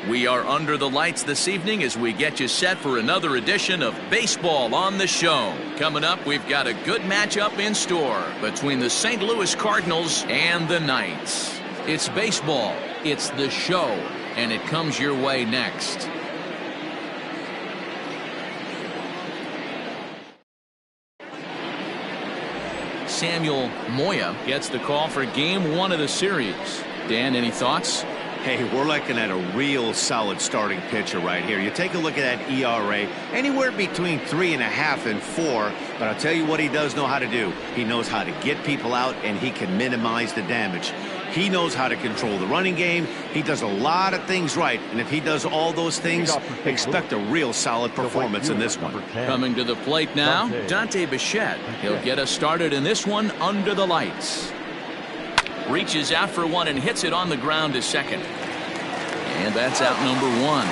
We are under the lights this evening as we get you set for another edition of Baseball on the Show. Coming up, we've got a good matchup in store between the St. Louis Cardinals and the Knights. It's baseball, it's the show, and it comes your way next. Samuel Moya gets the call for game 1 of the series. Dan, any thoughts? Hey, we're looking at a real solid starting pitcher right here. You take a look at that ERA, anywhere between 3.5 and 4. But I'll tell you what he does know how to do. He knows how to get people out, and he can minimize the damage. He knows how to control the running game. He does a lot of things right. And if he does all those things, expect a real solid performance in this one. Coming to the plate now, Dante Bichette. He'll get us started in this one under the lights. Reaches out for one and hits it on the ground to second. And that's out number 1.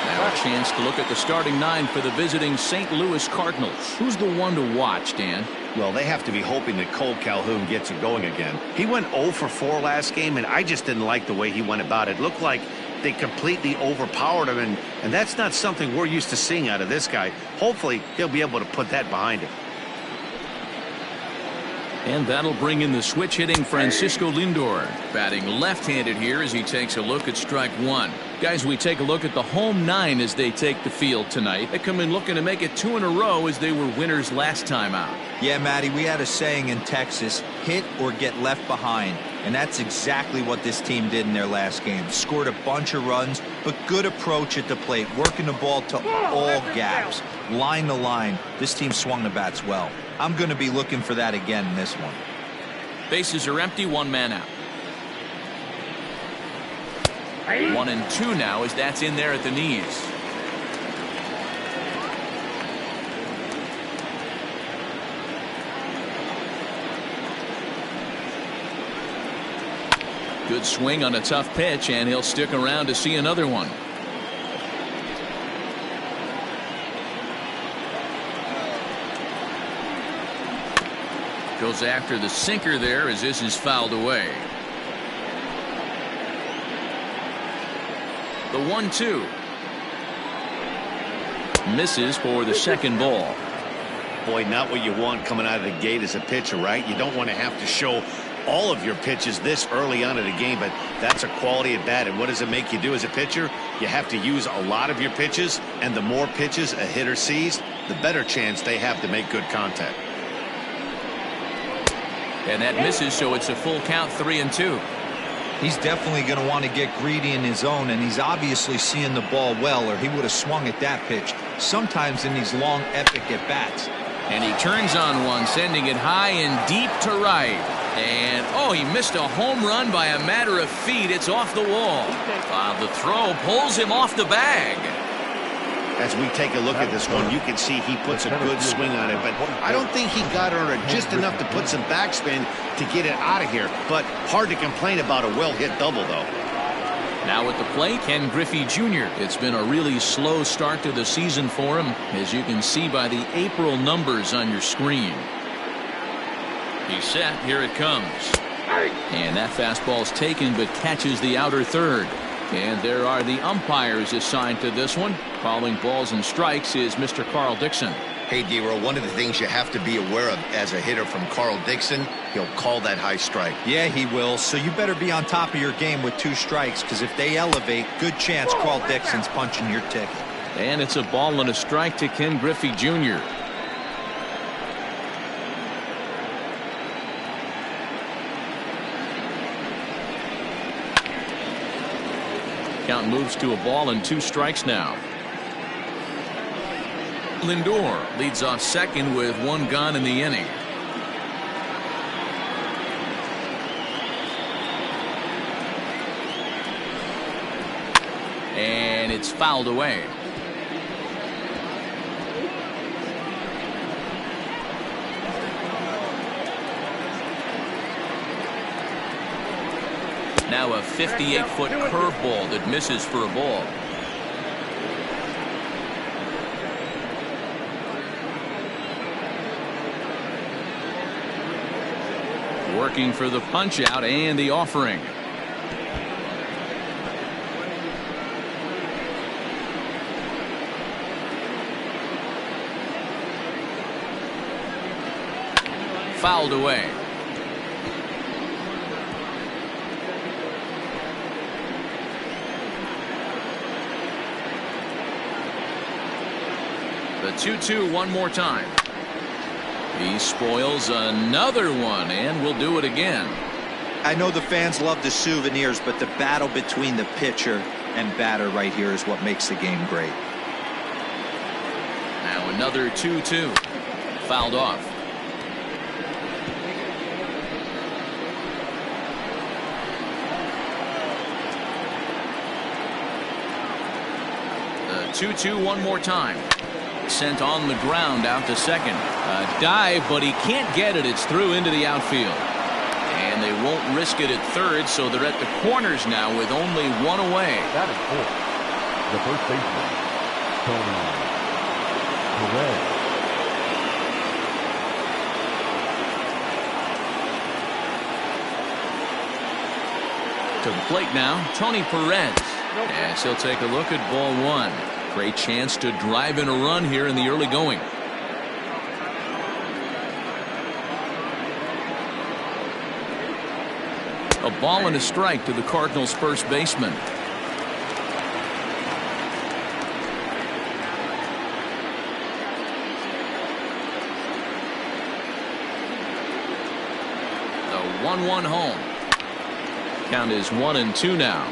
Now a chance to look at the starting 9 for the visiting St. Louis Cardinals. Who's the one to watch, Dan? Well, they have to be hoping that Cole Calhoun gets it going again. He went 0 for 4 last game, and I just didn't like the way he went about it. Looked like they completely overpowered him, and that's not something we're used to seeing out of this guy. Hopefully, he'll be able to put that behind him. And that'll bring in the switch-hitting Francisco Lindor. Batting left-handed here as he takes a look at strike 1. Guys, we take a look at the home 9 as they take the field tonight. They come in looking to make it 2 in a row as they were winners last time out. Yeah, Matty, we had a saying in Texas, hit or get left behind. And that's exactly what this team did in their last game. Scored a bunch of runs, but good approach at the plate, working the ball to all gaps, line to line. This team swung the bats well. I'm going to be looking for that again in this one. Bases are empty, 1 man out. 1 and 2 now as that's in there at the knees. Good swing on a tough pitch, and he'll stick around to see another one. Goes after the sinker there as this is fouled away. The 1-2. Misses for the second ball. Boy, not what you want coming out of the gate as a pitcher, right? You don't want to have to show all of your pitches this early on in the game, but that's a quality at bat. And what does it make you do as a pitcher? You have to use a lot of your pitches, and the more pitches a hitter sees, the better chance they have to make good contact. And that misses, so it's a full count, 3-2. He's definitely going to want to get greedy in his zone, and he's obviously seeing the ball well, or he would have swung at that pitch. Sometimes in these long, epic at-bats. And he turns on one, sending it high and deep to right. And, oh, he missed a home run by a matter of feet. It's off the wall. The throw pulls him off the bag. As we take a look at this one, you can see he puts a good swing on it, but I don't think he got under it just enough to put some backspin to get it out of here. But hard to complain about a well-hit double, though. Now at the plate, Ken Griffey Jr. It's been a really slow start to the season for him, as you can see by the April numbers on your screen. He's set. Here it comes. And that fastball's taken, but catches the outer third. And there are the umpires assigned to this one. Calling balls and strikes is Mr. Carl Dixon. Hey, D-Roll, one of the things you have to be aware of as a hitter from Carl Dixon, he'll call that high strike. Yeah, he will. So you better be on top of your game with 2 strikes, because if they elevate, good chance Carl Dixon's punching your ticket. And it's a ball and a strike to Ken Griffey Jr. Count moves to a ball and 2 strikes now. Lindor leads off second with 1 gone in the inning. And it's fouled away. Now a 58-foot curveball that misses for a ball. Working for the punch out and the offering. Fouled away. The 2-2 one more time. He spoils another one and will do it again. I know the fans love the souvenirs, but the battle between the pitcher and batter right here is what makes the game great. Now another 2-2. Fouled off. The 2-2 one more time. Sent on the ground out to second. A dive, but he can't get it. It's through into the outfield. And they won't risk it at third, so they're at the corners now with only one away. That is four. The first baseman, Tony Perez. To the plate now, Tony Perez. As he'll take a look at ball one. Great chance to drive in a run here in the early going. A ball and a strike to the Cardinals' first baseman. The 1-1 home. Count is 1-2 now.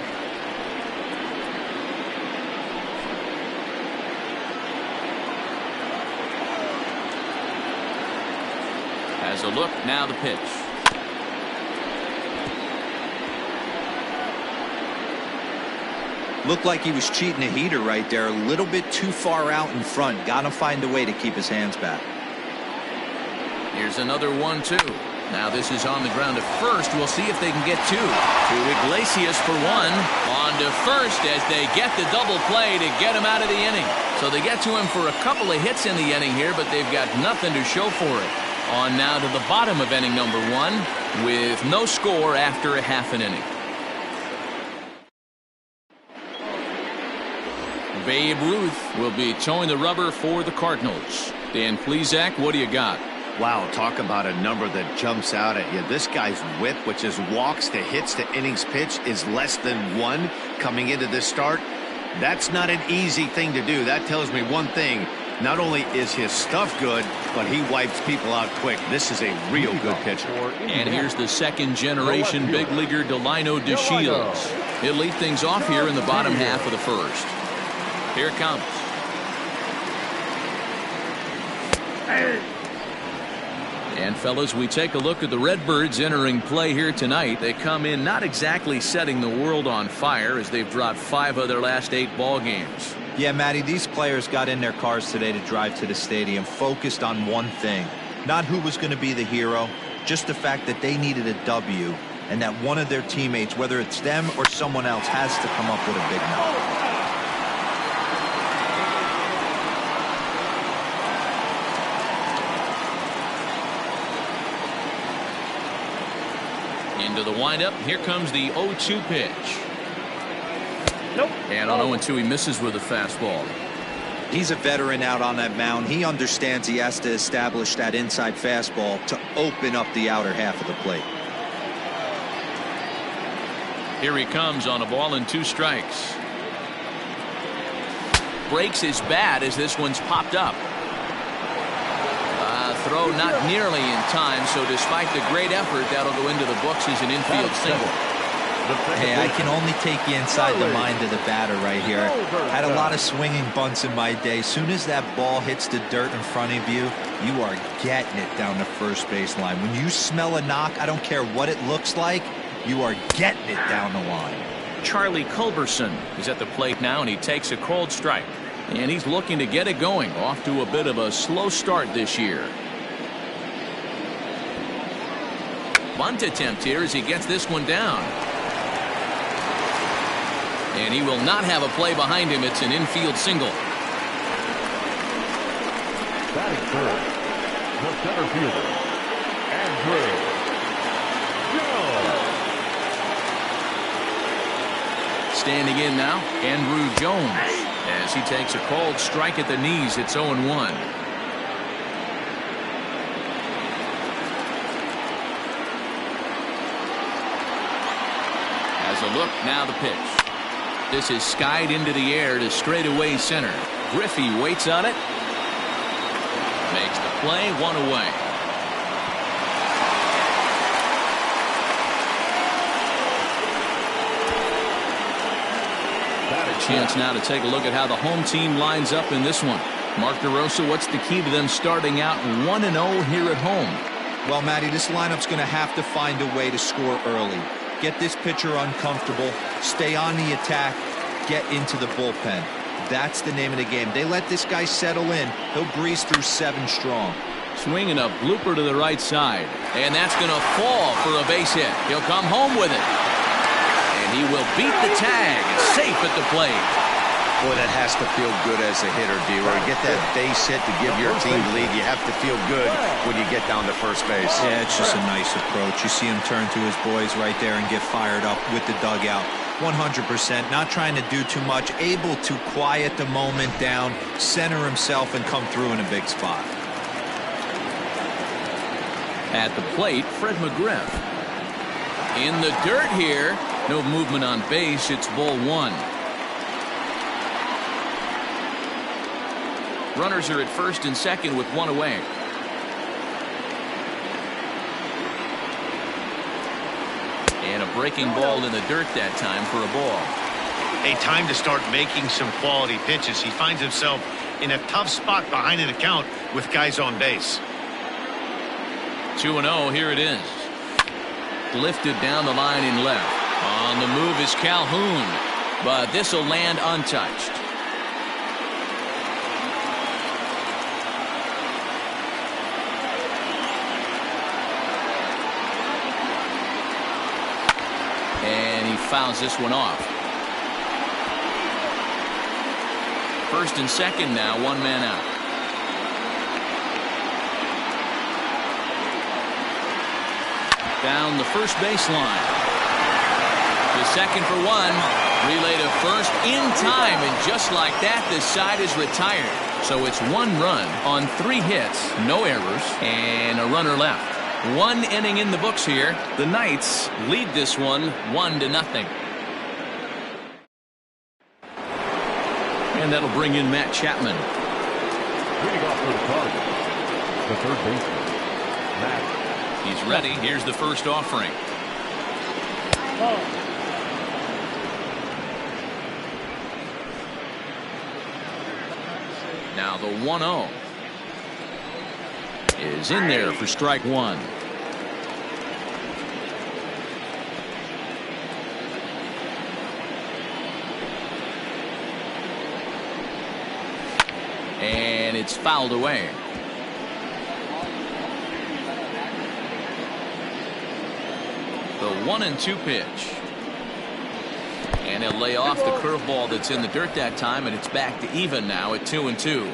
Has a look, now the pitch. Looked like he was cheating a heater right there, a little bit too far out in front. Got to find a way to keep his hands back. Here's another 1-2. Now this is on the ground to first. We'll see if they can get two. To Iglesias for one. On to first as they get the double play to get him out of the inning. So they get to him for a couple of hits in the inning here, but they've got nothing to show for it. On now to the bottom of inning number one with no score after a half an inning. Babe Ruth will be towing the rubber for the Cardinals. Dan Plesac, what do you got? Wow, talk about a number that jumps out at you. This guy's whip, which is walks to hits to innings pitch, is less than 1 coming into this start. That's not an easy thing to do. That tells me one thing. Not only is his stuff good, but he wipes people out quick. This is a real good pitcher. And here's the second generation big leaguer Delino DeShields. He'll lead things off here in the bottom half of the first. Here it comes. And fellas, we take a look at the Redbirds entering play here tonight. They come in not exactly setting the world on fire as they've dropped 5 of their last 8 ball games. Yeah, Matty, these players got in their cars today to drive to the stadium focused on one thing. Not who was going to be the hero, just the fact that they needed a W and that one of their teammates, whether it's them or someone else, has to come up with a big number. Into the windup. Here comes the 0-2 pitch. Nope. And on 0-2 he misses with a fastball. He's a veteran out on that mound. He understands he has to establish that inside fastball to open up the outer half of the plate. Here he comes on a ball and 2 strikes. Breaks his bat as this one's popped up. Throw not nearly in time, so despite the great effort, that'll go into the books as an infield single. Hey, I can only take you inside the mind of the batter right here. Had a lot of swinging bunts in my day. Soon as that ball hits the dirt in front of you, you are getting it down the first baseline. When you smell a knock, I don't care what it looks like, you are getting it down the line. Charlie Culberson is at the plate now, and he takes a cold strike. And he's looking to get it going. Off to a bit of a slow start this year. Bunt attempt here as he gets this one down. And he will not have a play behind him. It's an infield single. Batting third, the center fielder, Andrew. Standing in now, Andrew Jones, as he takes a called strike at the knees. It's 0-1. As a look, now the pitch. This is skied into the air to straightaway center. Griffey waits on it. Makes the play, 1 away. Chance now to take a look at how the home team lines up in this one. Mark DeRosa, what's the key to them starting out 1-0 here at home? Well, Matty, this lineup's going to have to find a way to score early. Get this pitcher uncomfortable, stay on the attack, get into the bullpen. That's the name of the game. They let this guy settle in. He'll breeze through 7 strong. Swinging a blooper to the right side. And that's going to fall for a base hit. He'll come home with it. He will beat the tag. Safe at the plate. Boy, that has to feel good as a hitter, D-Roy. Get that base hit to give your team the lead. You have to feel good when you get down to first base. Yeah, it's just a nice approach. You see him turn to his boys right there and get fired up with the dugout. 100%. Not trying to do too much. Able to quiet the moment down, center himself, and come through in a big spot. At the plate, Fred McGriff. In the dirt here. No movement on base. It's ball 1. Runners are at first and second with 1 away. And a breaking ball in the dirt that time for a ball. A time to start making some quality pitches. He finds himself in a tough spot behind an account with guys on base. 2-0. Here it is. Lifted down the line in left. On the move is Calhoun, but this will land untouched. And he fouls this one off. First and second now, 1 man out. Down the first baseline. The second for 1. Relay to first in time, and just like that, this side is retired. So it's 1 run on 3 hits, no errors, and a runner left. 1 inning in the books here. The Knights lead this one 1-0. And that'll bring in Matt Chapman. Leading off for the Cardinals, the third baseman, Matt. He's ready. Here's the first offering. Now the 1-0 is in there for strike 1. And it's fouled away. The 1-2 pitch. And he'll lay off the curveball that's in the dirt that time, and it's back to even now at 2-2.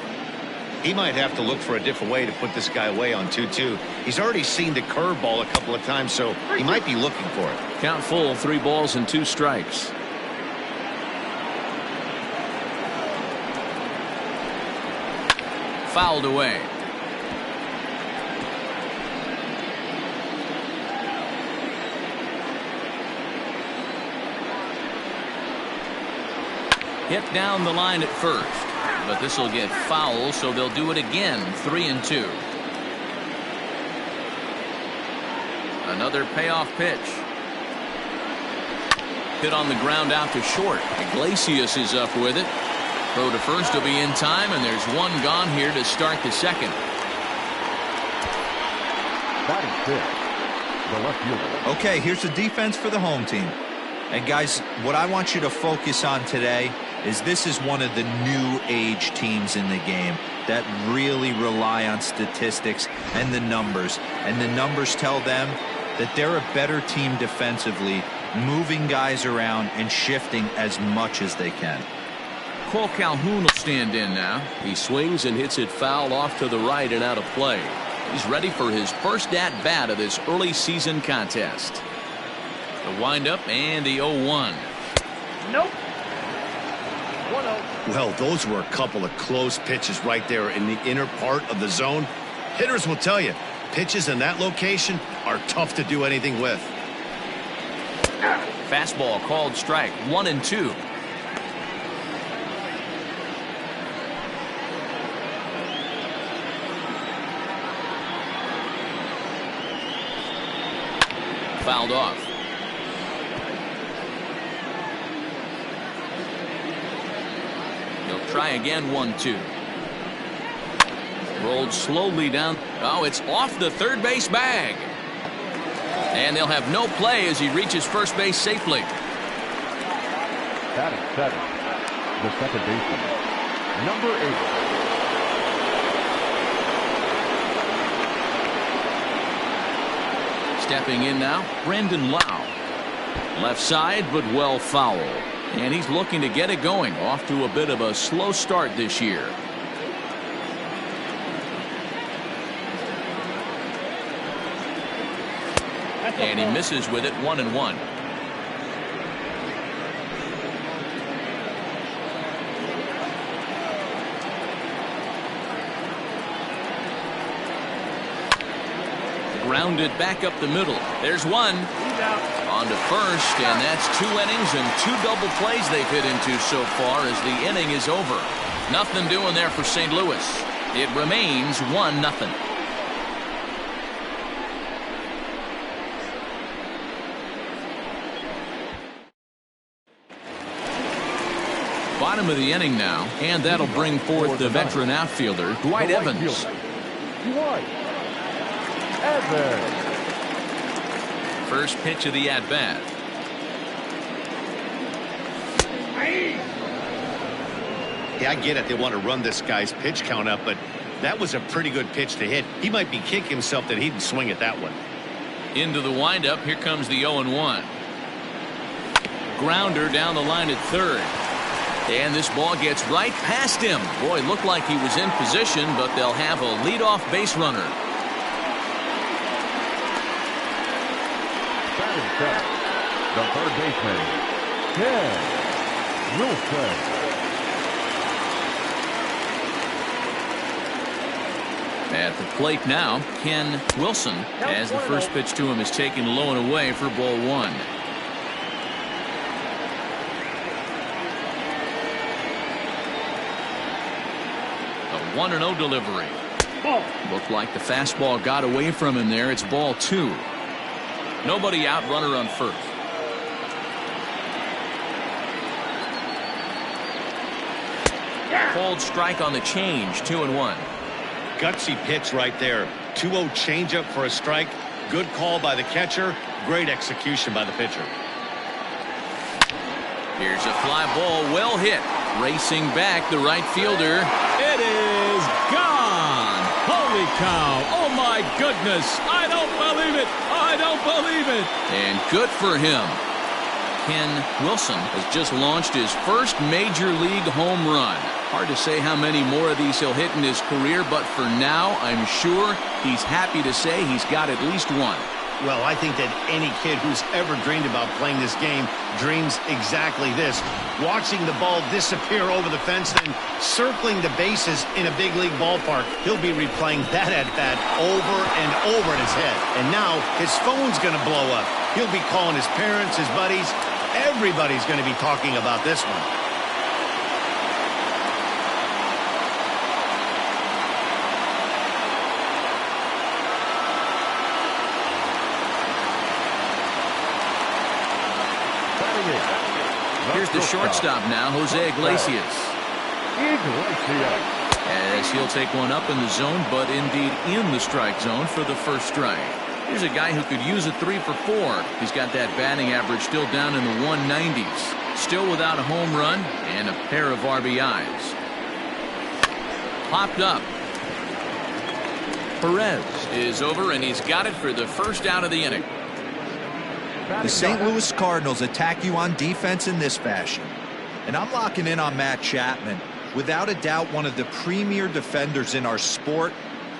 He might have to look for a different way to put this guy away on 2-2. He's already seen the curveball a couple of times, so he might be looking for it. Count full, 3 balls and 2 strikes. Fouled away. Hit down the line at first, but this will get foul, so they'll do it again. 3-2. Another payoff pitch. Hit on the ground out to short. Iglesias is up with it. Throw to first will be in time, and there's 1 gone here to start the second. Batting fifth, the left fielder. Okay, here's the defense for the home team. And guys, what I want you to focus on today is this is one of the new age teams in the game that really rely on statistics and the numbers. And the numbers tell them that they're a better team defensively, moving guys around and shifting as much as they can. Cole Calhoun will stand in now. He swings and hits it foul off to the right and out of play. He's ready for his first at-bat of this early season contest. The windup and the 0-1. Nope. 1-0. Well, those were a couple of close pitches right there in the inner part of the zone. Hitters will tell you, pitches in that location are tough to do anything with. Fastball called strike. 1-2. Fouled off. He'll try again. 1-2. Rolled slowly down. Oh, it's off the third base bag. And they'll have no play as he reaches first base safely. Batting seven, the second baseman, number 8. Stepping in now, Brandon Lau. Left side, but well foul. And he's looking to get it going. Off to a bit of a slow start this year. And he misses with it. 1-1. Grounded back up the middle. There's one. On to first, and that's 2 innings and 2 double plays they've hit into so far as the inning is over. Nothing doing there for St. Louis. It remains 1-0. Bottom of the inning now, and that'll bring forth the veteran outfielder, Dwight Evans. Dwight Evans. First pitch of the at-bat. Yeah, I get it. They want to run this guy's pitch count up, but that was a pretty good pitch to hit. He might be kicking himself that he didn't swing at that one. Into the windup. Here comes the 0-1. Grounder down the line at third. And this ball gets right past him. Boy, looked like he was in position, but they'll have a leadoff base runner. Batting seven, the third baseman, Ken Wilson. At the plate now, Ken Wilson, as the first pitch to him is taken low and away for ball 1. A 1-0 delivery. Looked like the fastball got away from him there. It's ball 2. Nobody out, runner on first. Called strike on the change. 2-1. Gutsy pitch right there. 2-0 changeup for a strike. Good call by the catcher. Great execution by the pitcher. Here's a fly ball, well hit. Racing back, the right fielder. It is gone. Holy cow. Oh, my goodness. I don't believe it. I don't believe it. And good for him. Ken Wilson has just launched his first major league home run. Hard to say how many more of these he'll hit in his career, but for now, I'm sure he's happy to say he's got at least one. Well, I think that any kid who's ever dreamed about playing this game dreams exactly this. Watching the ball disappear over the fence and circling the bases in a big league ballpark. He'll be replaying that at-bat over and over in his head. And now his phone's going to blow up. He'll be calling his parents, his buddies. Everybody's going to be talking about this one. Here's the shortstop now, Jose Iglesias. As he'll take one up in the zone, but indeed in the strike zone for the first strike. Here's a guy who could use a 3 for 4. He's got that batting average still down in the 190s. Still without a home run and a pair of RBIs. Popped up. Perez is over, and he's got it for the first out of the inning. The St. Louis Cardinals attack you on defense in this fashion. And I'm locking in on Matt Chapman. Without a doubt, one of the premier defenders in our sport.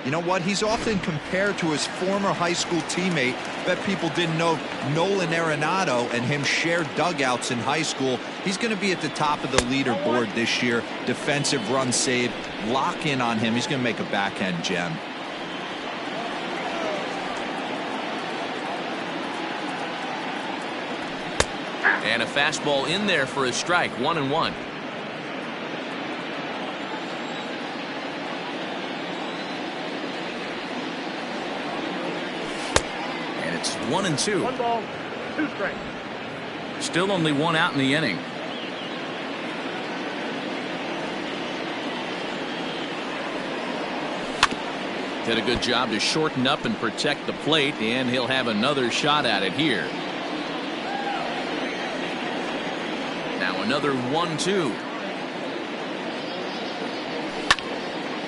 You know what? He's often compared to his former high school teammate. Bet people didn't know Nolan Arenado and him shared dugouts in high school. He's going to be at the top of the leaderboard this year. Defensive run saved. Lock in on him. He's going to make a backhand gem. And a fastball in there for a strike. 1-1. And it's 1-2. 1 ball, 2 strikes. Still only 1 out in the inning. Did a good job to shorten up and protect the plate, and he'll have another shot at it here. Now another 1-2.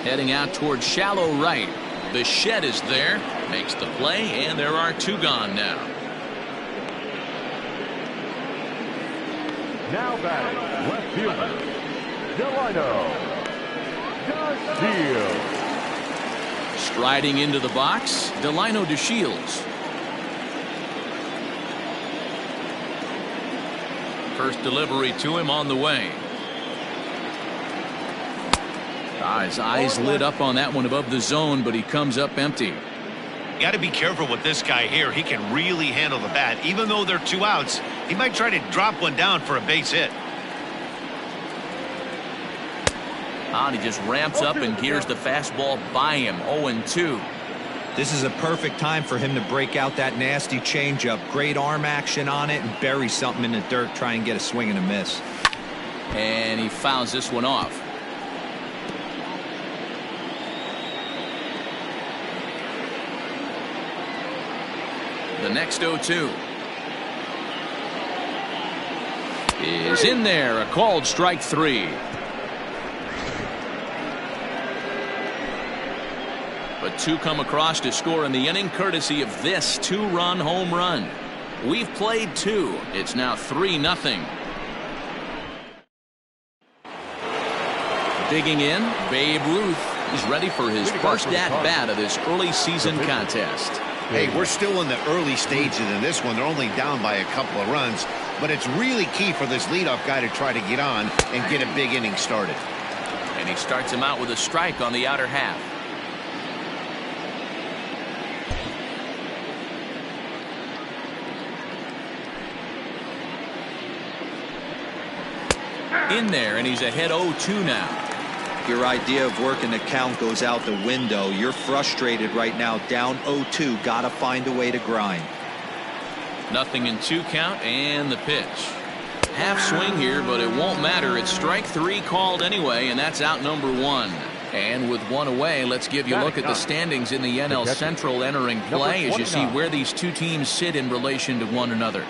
Heading out towards shallow right. Bichette is there, makes the play, and there are 2 gone now. Now batting, left fielder, Delino. DeShields. Striding into the box, Delino DeShields. First delivery to him on the way. His eyes lit up on that one above the zone, but he comes up empty. Got to be careful with this guy here. He can really handle the bat. Even though they're 2 outs, he might try to drop one down for a base hit. And he just ramps up and gears the fastball by him. 0-2. This is a perfect time for him to break out that nasty changeup. Great arm action on it and bury something in the dirt. Try and get a swing and a miss. And he fouls this one off. The next 0-2 is in there. A called strike 3. But 2 come across to score in the inning, courtesy of this 2-run home run. We've played 2. It's now 3-0. Digging in, Babe Ruth is ready for his first at-bat of this early season contest. Hey, we're still in the early stages in this one. They're only down by a couple of runs, but it's really key for this leadoff guy to try to get on and get a big inning started. And he starts him out with a strike on the outer half. In there, and he's ahead 0-2 now. Your idea of working the count goes out the window. You're frustrated right now, down 0-2. Gotta find a way to grind. Nothing in 2 count, and the pitch. Half swing here, but it won't matter. It's strike 3 called anyway, and that's out number 1. And with 1 away, let's give you a look at the standings in the NL Central entering play as you see where these 2 teams sit in relation to one another.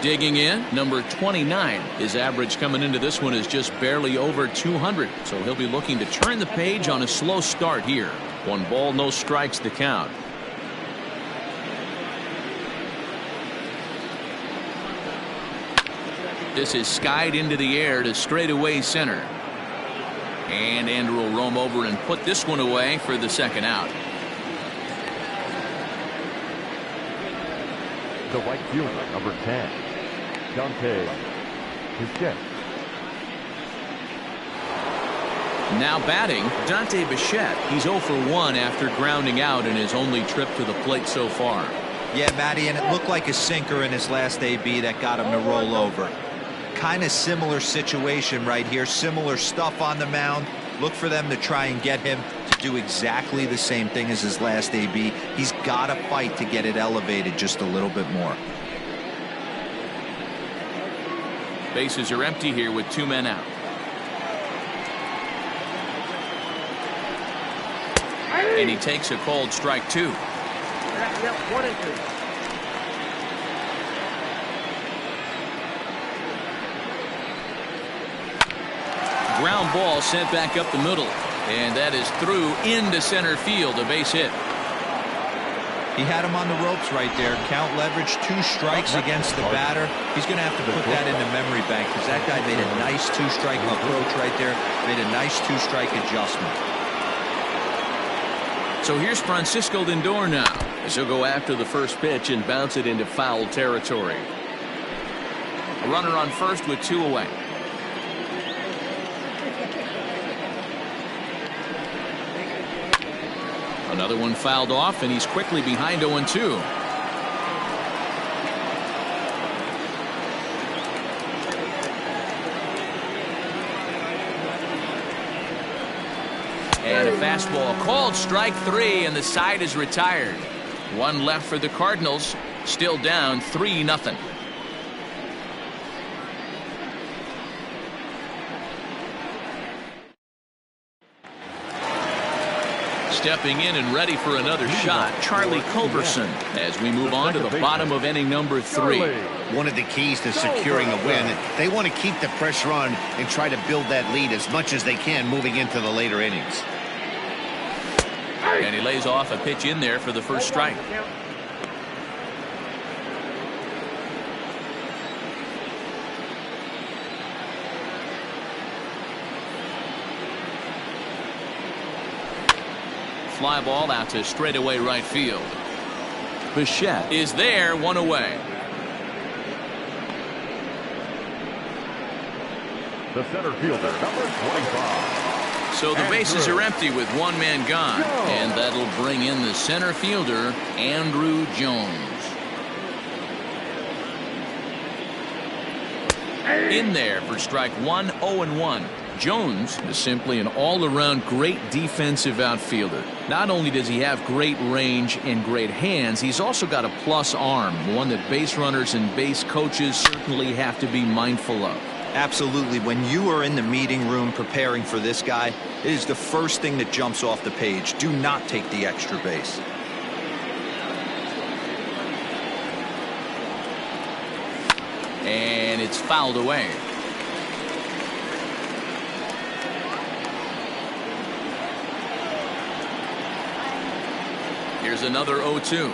Digging in, number 29. His average coming into this one is just barely over 200, so he'll be looking to turn the page on a slow start here. 1 ball, no strikes to count. This is skied into the air to straightaway center. And Andrew will roam over and put this one away for the 2nd out. The right fielder, number 10. Bichette. Now batting, Dante Bichette. He's 0 for 1 after grounding out in his only trip to the plate so far. Yeah, Matty, and it looked like a sinker in his last AB that got him to roll over. Kind of similar situation right here. Similar stuff on the mound. Look for them to try and get him to do exactly the same thing as his last AB. He's got to fight to get it elevated just a little bit more. Bases are empty here with 2 men out. And he takes a called strike 2. Ground ball sent back up the middle, and that is through into center field, a base hit. He had him on the ropes right there. Count leverage, 2 strikes against the batter. He's going to have to put that in the memory bank because that guy made a nice 2-strike approach right there. Made a nice 2-strike adjustment. So here's Francisco Lindor now, as he'll go after the first pitch and bounce it into foul territory. A runner on first with 2 away. Another one fouled off, and he's quickly behind 0-2. And a fastball called strike 3, and the side is retired. 1 left for the Cardinals, still down 3-0. Stepping in and ready for another shot, Charlie Culberson, as we move on to the bottom of inning number 3. One of the keys to securing a win, they want to keep the pressure on and try to build that lead as much as they can moving into the later innings. And he lays off a pitch in there for the first strike. Fly ball out to straightaway right field. Bichette is there, 1 away. The center fielder, number 25. So the bases are empty with 1 man gone. And that'll bring in the center fielder, Andrew Jones. In there for strike 1, 0-1. Jones is simply an all-around great defensive outfielder. Not only does he have great range and great hands, he's also got a plus arm, one that base runners and base coaches certainly have to be mindful of. Absolutely. When you are in the meeting room preparing for this guy, it is the first thing that jumps off the page. Do not take the extra base. And it's fouled away. Here's another 0-2.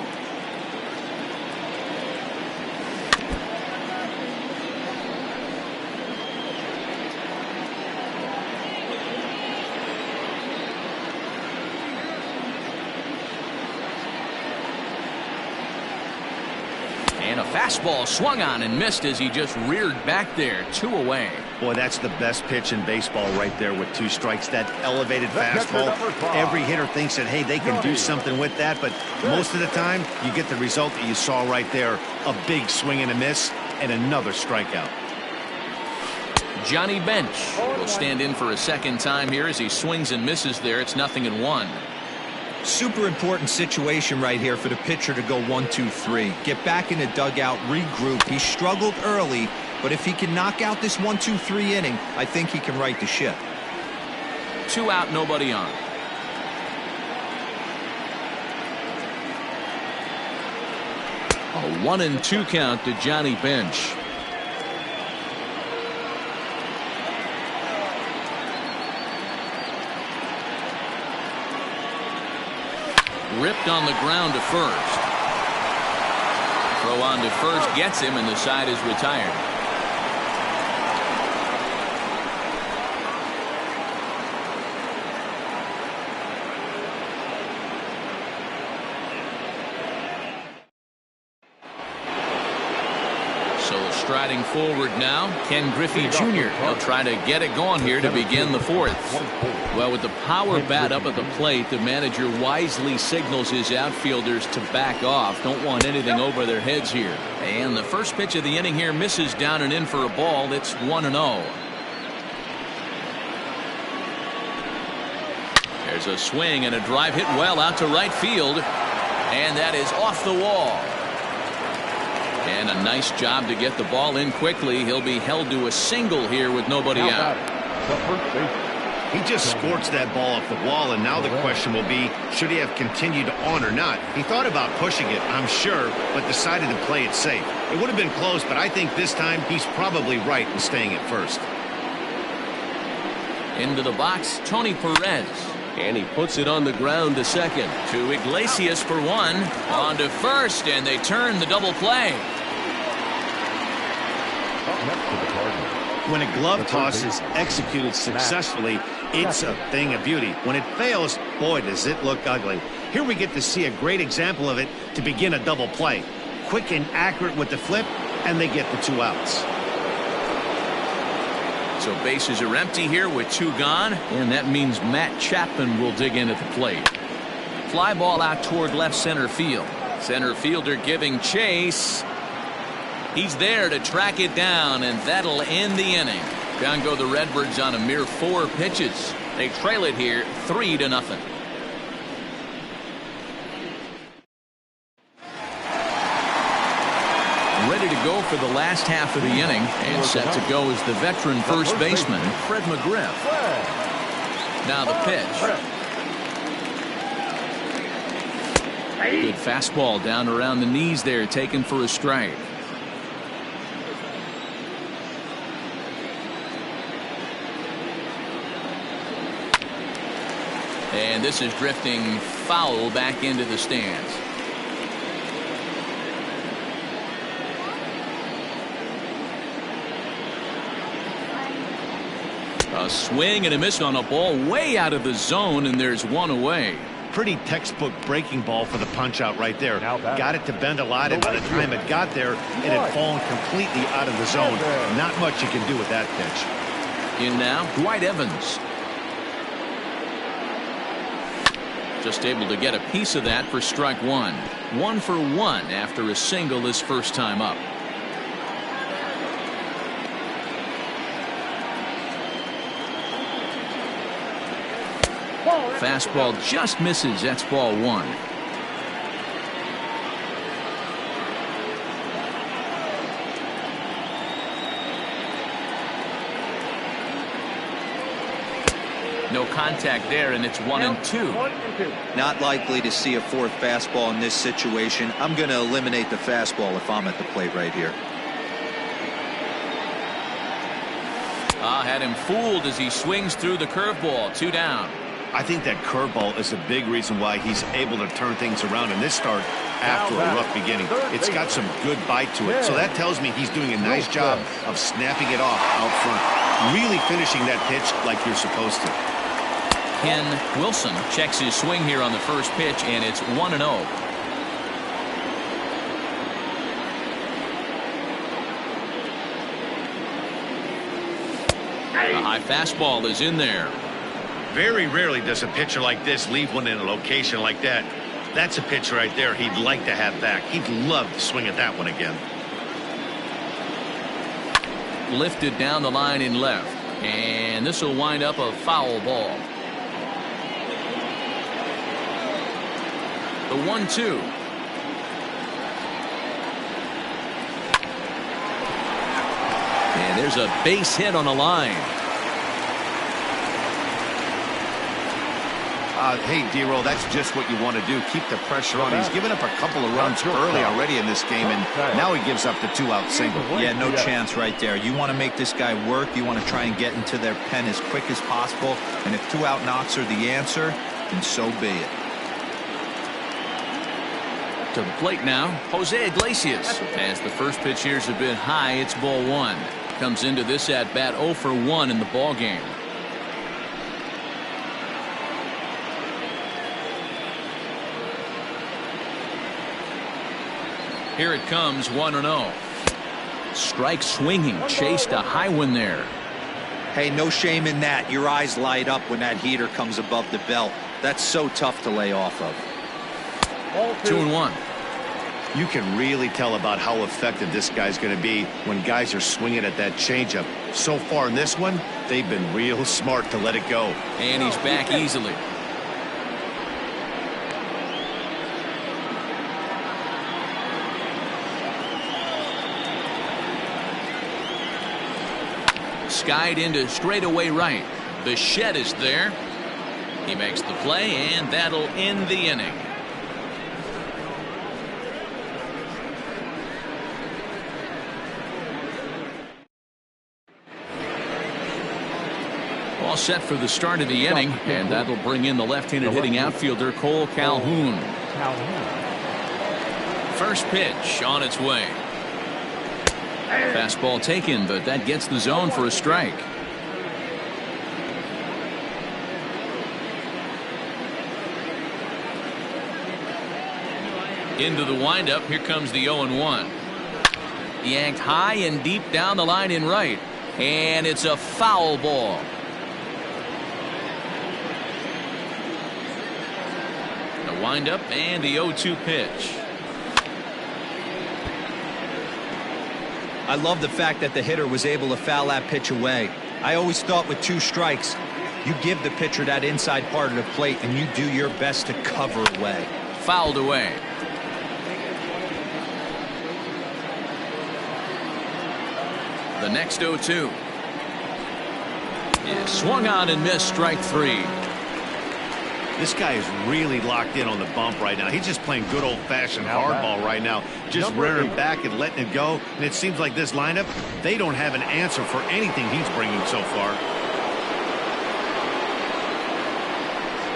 And a fastball swung on and missed as he just reared back there. 2 away. Boy, that's the best pitch in baseball right there with 2 strikes. That elevated fastball. Every hitter thinks that, hey, they can do something with that, but most of the time you get the result that you saw right there. A big swing and a miss and another strikeout. Johnny Bench will stand in for a second time here as he swings and misses there. It's 0-1. Super important situation right here for the pitcher to go 1-2-3. Get back in the dugout, regroup. He struggled early, but if he can knock out this 1-2-3 inning, I think he can right the ship. 2 out, nobody on. A 1-2 count to Johnny Bench. Ripped on the ground to first. Throw on to first gets him, and the side is retired. So striding forward now, Ken Griffey Jr. He'll try to get it going here to begin the 4th. Well, with the power bat up at the plate, the manager wisely signals his outfielders to back off. Don't want anything over their heads here. And the first pitch of the inning here misses down and in for a ball. It's 1-0. There's a swing and a drive hit well out to right field. And that is off the wall. And a nice job to get the ball in quickly. He'll be held to a single here with nobody out. The first base. He just scorched that ball off the wall, and now the question will be, should he have continued on or not? He thought about pushing it, I'm sure, but decided to play it safe. It would have been close, but I think this time he's probably right in staying at first. Into the box, Tony Perez. And he puts it on the ground to second. To Iglesias for one. On to first, and they turn the double play. Up next for the Cardinals. When a glove toss is executed successfully, it's a thing of beauty. When it fails, boy, does it look ugly. Here we get to see a great example of it to begin a double play. Quick and accurate with the flip, and they get the 2 outs. So bases are empty here with 2 gone, and that means Matt Chapman will dig in at the plate. Fly ball out toward left center field. Center fielder giving chase. He's there to track it down, and that'll end the inning. Down go the Redbirds on a mere 4 pitches. They trail it here 3-0. Ready to go for the last half of the inning, and set to go is the veteran first baseman, Fred McGriff. Now the pitch. Good fastball down around the knees there, taken for a strike. And this is drifting foul back into the stands. A swing and a miss on a ball way out of the zone, and there's 1 away. Pretty textbook breaking ball for the punch out right there. Got it to bend a lot, and by the time it got there, it had fallen completely out of the zone. Not much you can do with that pitch. In now, Dwight Evans. Just able to get a piece of that for strike 1. 1 for 1 after a single his first time up. Fastball just misses. That's ball 1. No contact there, and it's 1-2. Not likely to see a 4th fastball in this situation. I'm going to eliminate the fastball if I'm at the plate right here. Had him fooled as he swings through the curveball. 2 down. I think that curveball is a big reason why he's able to turn things around in this start after a rough beginning. It's got some good bite to it, so that tells me he's doing a nice job of snapping it off out front. Really finishing that pitch like you're supposed to. Ken Wilson checks his swing here on the first pitch, and it's 1-0. A high fastball is in there. Very rarely does a pitcher like this leave one in a location like that. That's a pitch right there he'd like to have back. He'd love to swing at that one again. Lifted down the line in left, and this will wind up a foul ball. The 1-2. And there's a base hit on the line. Hey, D-Roll, that's just what you want to do. Keep the pressure on. He's given up a couple of runs early already in this game, and now he gives up the 2-out single. Yeah, no chance right there. You want to make this guy work. You want to try and get into their pen as quick as possible. And if 2-out knocks are the answer, then so be it. To the plate now, Jose Iglesias. As the first pitch here's a bit high, it's ball 1. Comes into this at bat 0 for 1 in the ball game. Here it comes, 1-0. Strike swinging, chased a high one there. Hey, no shame in that. Your eyes light up when that heater comes above the belt. That's so tough to lay off of. 2-1. You can really tell about how effective this guy's going to be when guys are swinging at that changeup. So far in this one, they've been real smart to let it go. And he's back easily. Skied into straightaway right. Bichette is there. He makes the play, and that'll end the inning. All set for the start of the inning, and that'll bring in the left-handed hitting outfielder Cole Calhoun. First pitch on its way. Fastball taken, but that gets the zone for a strike. Into the windup. Here comes the 0-1. Yanked high and deep down the line in right, and it's a foul ball. The windup and the 0-2 pitch. I love the fact that the hitter was able to foul that pitch away. I always thought with 2 strikes, you give the pitcher that inside part of the plate and you do your best to cover away. Fouled away. The next 0-2 is swung on and missed, strike 3. This guy is really locked in on the bump right now. He's just playing good old-fashioned hardball right now, just rearing back and letting it go. And it seems like this lineup, they don't have an answer for anything he's bringing so far.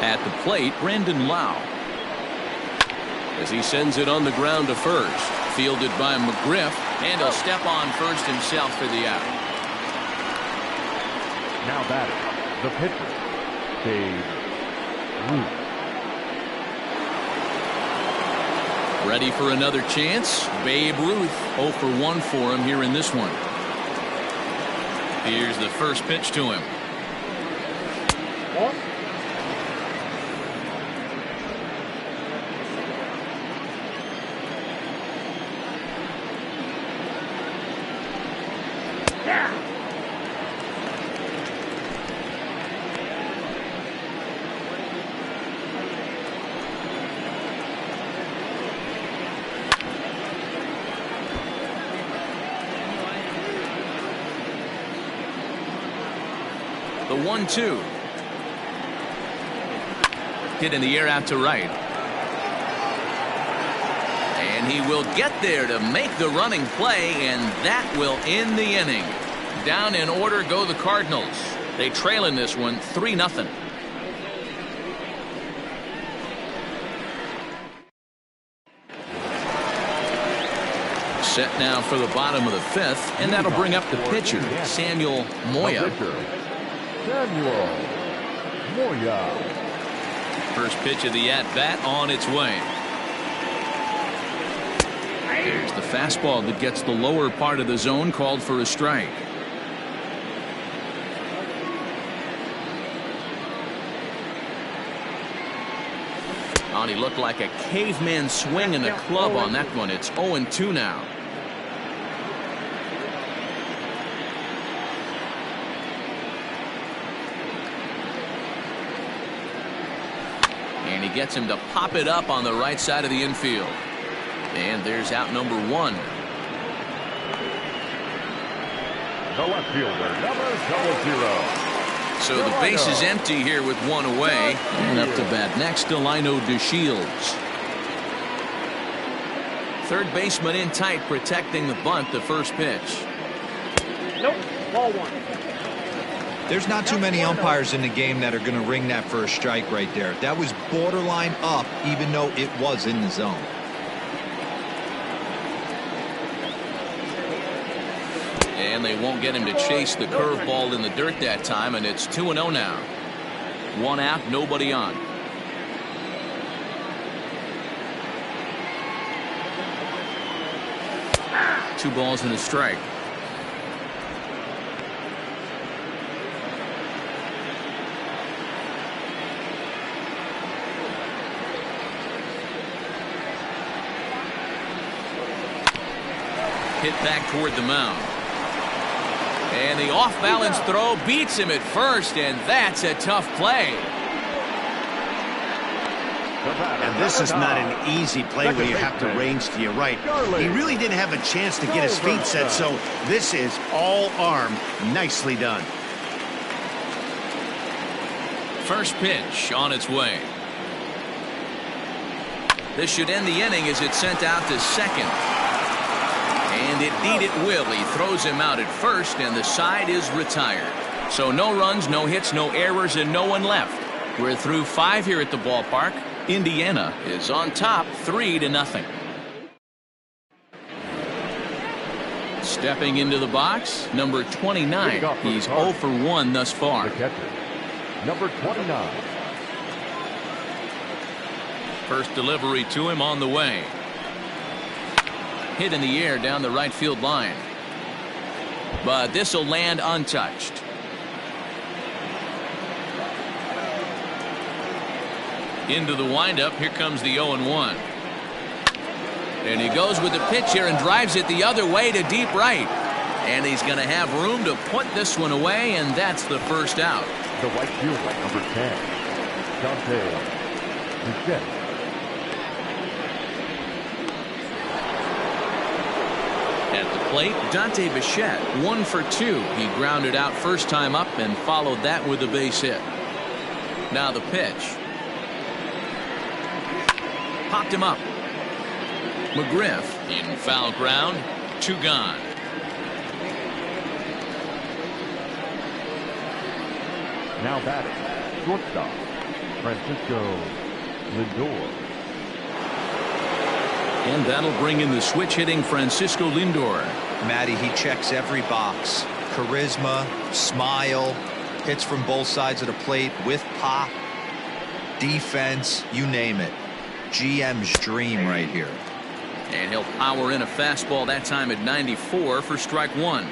At the plate, Brandon Lau, as he sends it on the ground to first. Fielded by McGriff, and he'll step on first himself for the out. Now batting, the pitcher, Dave Ruth. Ready for another chance? Babe Ruth, 0 for 1 for him here in this one. Here's the first pitch to him. The 1-2. Hit in the air out to right. And he will get there to make the running play, and that will end the inning. Down in order go the Cardinals. They trail in this one 3-0. Set now for the bottom of the 5th, and that'll bring up the pitcher, Samuel Moya. Samuel Moya. First pitch of the at-bat on its way. There's the fastball that gets the lower part of the zone, called for a strike. Oh, he looked like a caveman swinging a club on that one. It's 0-2 now. And he gets him to pop it up on the right side of the infield. And there's out number 1. The left fielder, number 00. So the base is empty here with 1 away. And up to bat next, Delino DeShields. Third baseman in tight, protecting the bunt, the first pitch. Nope, ball 1. There's not too many umpires in the game that are going to ring that for a strike right there. That was borderline up, even though it was in the zone. And they won't get him to chase the curveball in the dirt that time, and it's 2-0 now. 1 out, nobody on. Two balls and a strike. Hit back toward the mound. And the off-balance throw beats him at first, and that's a tough play. And this is not an easy play where you have to range to your right. He really didn't have a chance to get his feet set, so this is all arm. Nicely done. First pitch on its way. This should end the inning as it's sent out to second. And indeed it will. He throws him out at first, and the side is retired. So no runs, no hits, no errors, and no one left. We're through 5 here at the ballpark. Indiana is on top 3-0. Stepping into the box, number 29. He's 0 for 1 thus far. The catcher, number 29. First delivery to him on the way. Hit in the air down the right field line. But this will land untouched. Into the windup. Here comes the 0-1. And he goes with the pitch here and drives it the other way to deep right. And he's going to have room to put this one away, and that's the first out. The right fielder, number 10, Dante Bichette. At the plate, Dante Bichette, 1 for 2. He grounded out first time up and followed that with a base hit. Now the pitch. Popped him up. McGriff in foul ground. 2 gone. Now batting, shortstop, Francisco Lindor. And that'll bring in the switch hitting Francisco Lindor. Matty, he checks every box. Charisma, smile, hits from both sides of the plate with pop, defense, you name it. GM's dream right here. And he'll power in a fastball that time at 94 for strike 1.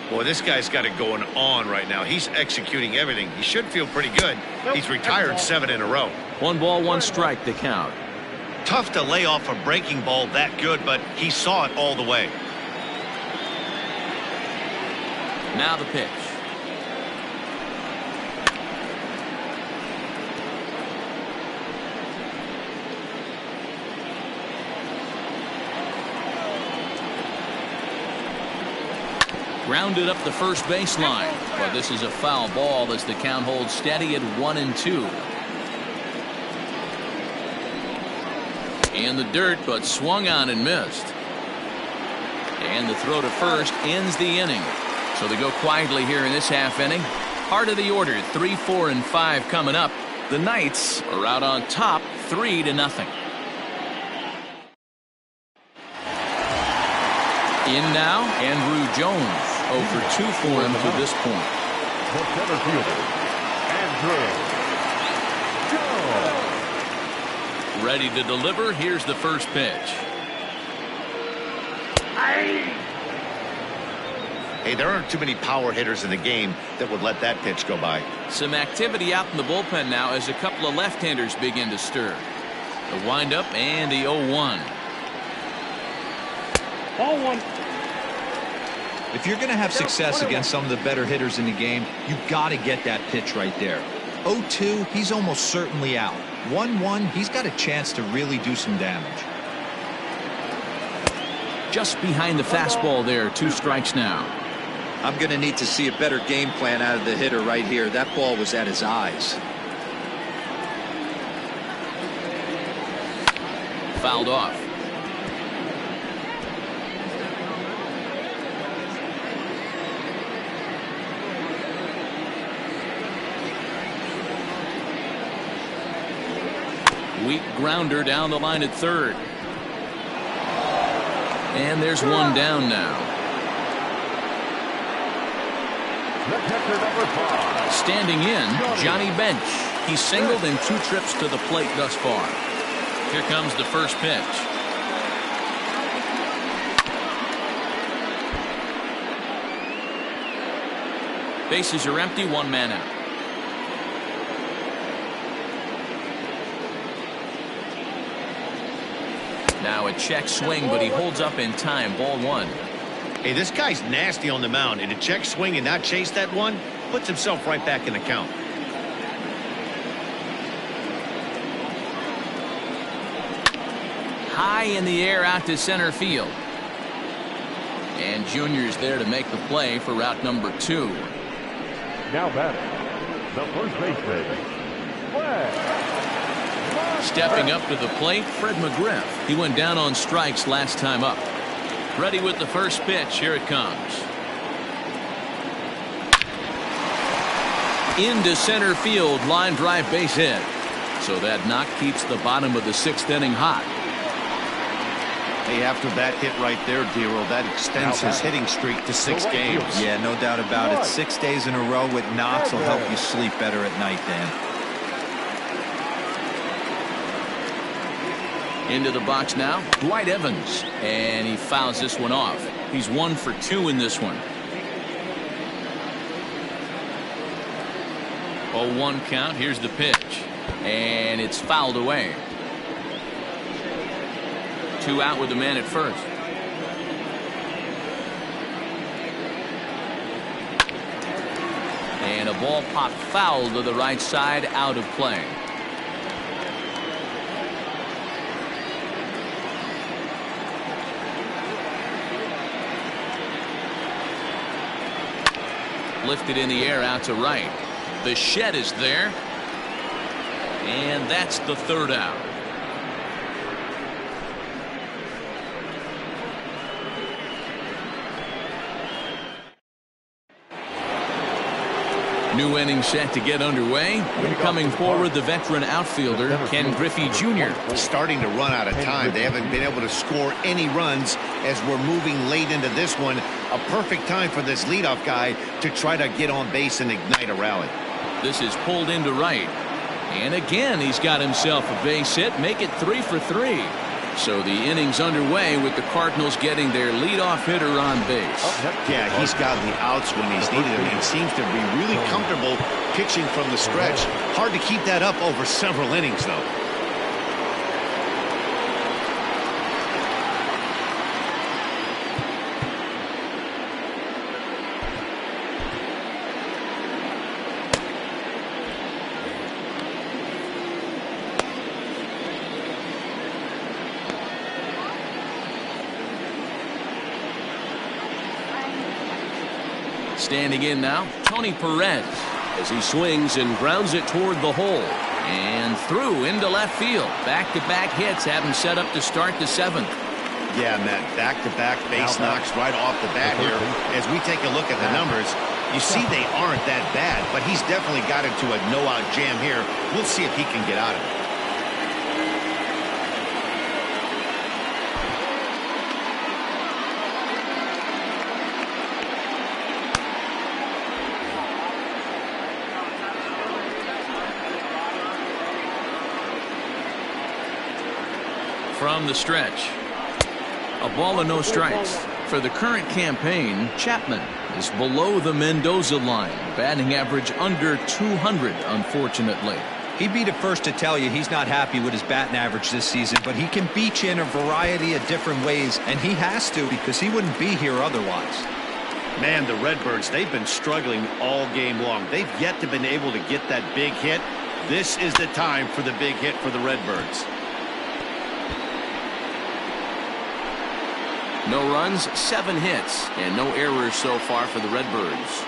Boy, this guy's got it going on right now. He's executing everything. He should feel pretty good. He's retired 7 in a row. 1 ball, 1 strike the count. Tough to lay off a breaking ball that good, but he saw it all the way. Now the pitch. Grounded up the first baseline, but this is a foul ball as the count holds steady at 1-2. In the dirt, but swung on and missed. And the throw to first ends the inning. So they go quietly here in this half inning. Heart of the order, 3, 4, and 5 coming up. The Knights are out on top 3-0. In now, Andrew Jones. 0 for 2 for him to this point. The center fielder, Andrew Jones. Ready to deliver. Here's the first pitch. Hey, there aren't too many power hitters in the game that would let that pitch go by. Some activity out in the bullpen now as a couple of left-handers begin to stir. The windup and the 0-1. Ball 1. If you're going to have success against some of the better hitters in the game, you've got to get that pitch right there. 0-2, he's almost certainly out. 1-1, he's got a chance to really do some damage. Just behind the fastball there, 2 strikes now. I'm going to need to see a better game plan out of the hitter right here. That ball was at his eyes. Fouled off. Weak grounder down the line at third. And there's 1 down now. The catcher, number 5. Standing in, Johnny Bench. He's singled in 2 trips to the plate thus far. Here comes the first pitch. Bases are empty, 1 man out. Now a check swing, but he holds up in time. Ball 1. Hey, this guy's nasty on the mound, and to check swing and not chase that one puts himself right back in the count. High in the air out to center field. And Junior's there to make the play for route number 2. Now batting, the first baseman, Fred. Stepping up to the plate, Fred McGriff. He went down on strikes last time up. Ready with the first pitch. Here it comes. Into center field, line drive base hit. So that knock keeps the bottom of the 6th inning hot. Hey, after that hit right there, Dero, that extends his hitting streak to 6 games. Yeah, no doubt about it. 6 days in a row with knocks will help you sleep better at night, Dan. Into the box now, Dwight Evans, and he fouls this one off. He's 1 for 2 in this one. 0-1 count. Here's the pitch, and it's fouled away. 2 out with the man at first. And a ball popped foul to the right side, out of play. Lifted in the air out to right. The shed is there. And that's the 3rd out. New inning set to get underway. Coming forward, the veteran outfielder, Ken Griffey Jr. Starting to run out of time. They haven't been able to score any runs as we're moving late into this one. A perfect time for this leadoff guy to try to get on base and ignite a rally. This is pulled into right. And again, he's got himself a base hit. Make it 3 for 3. So the inning's underway with the Cardinals getting their leadoff hitter on base. Yeah, he's gotten the outs when he's needed them and seems to be really comfortable pitching from the stretch. Hard to keep that up over several innings, though. Standing in now, Tony Perez, as he swings and grounds it toward the hole. And through into left field. Back-to-back hits have him set up to start the 7th. Yeah, Matt, back-to-back base knocks right off the bat here. As we take a look at the numbers, you see they aren't that bad, but he's definitely got into a no-out jam here. We'll see if he can get out of it. From the stretch, a ball and no strikes. For the current campaign, Chapman is below the Mendoza line, batting average under 200, unfortunately. He'd be the first to tell you he's not happy with his batting average this season, but he can beat you in a variety of different ways, and he has to because he wouldn't be here otherwise. Man, the Redbirds, they've been struggling all game long. They've yet to been able to get that big hit. This is the time for the big hit for the Redbirds. No runs, 7 hits, and no errors so far for the Redbirds.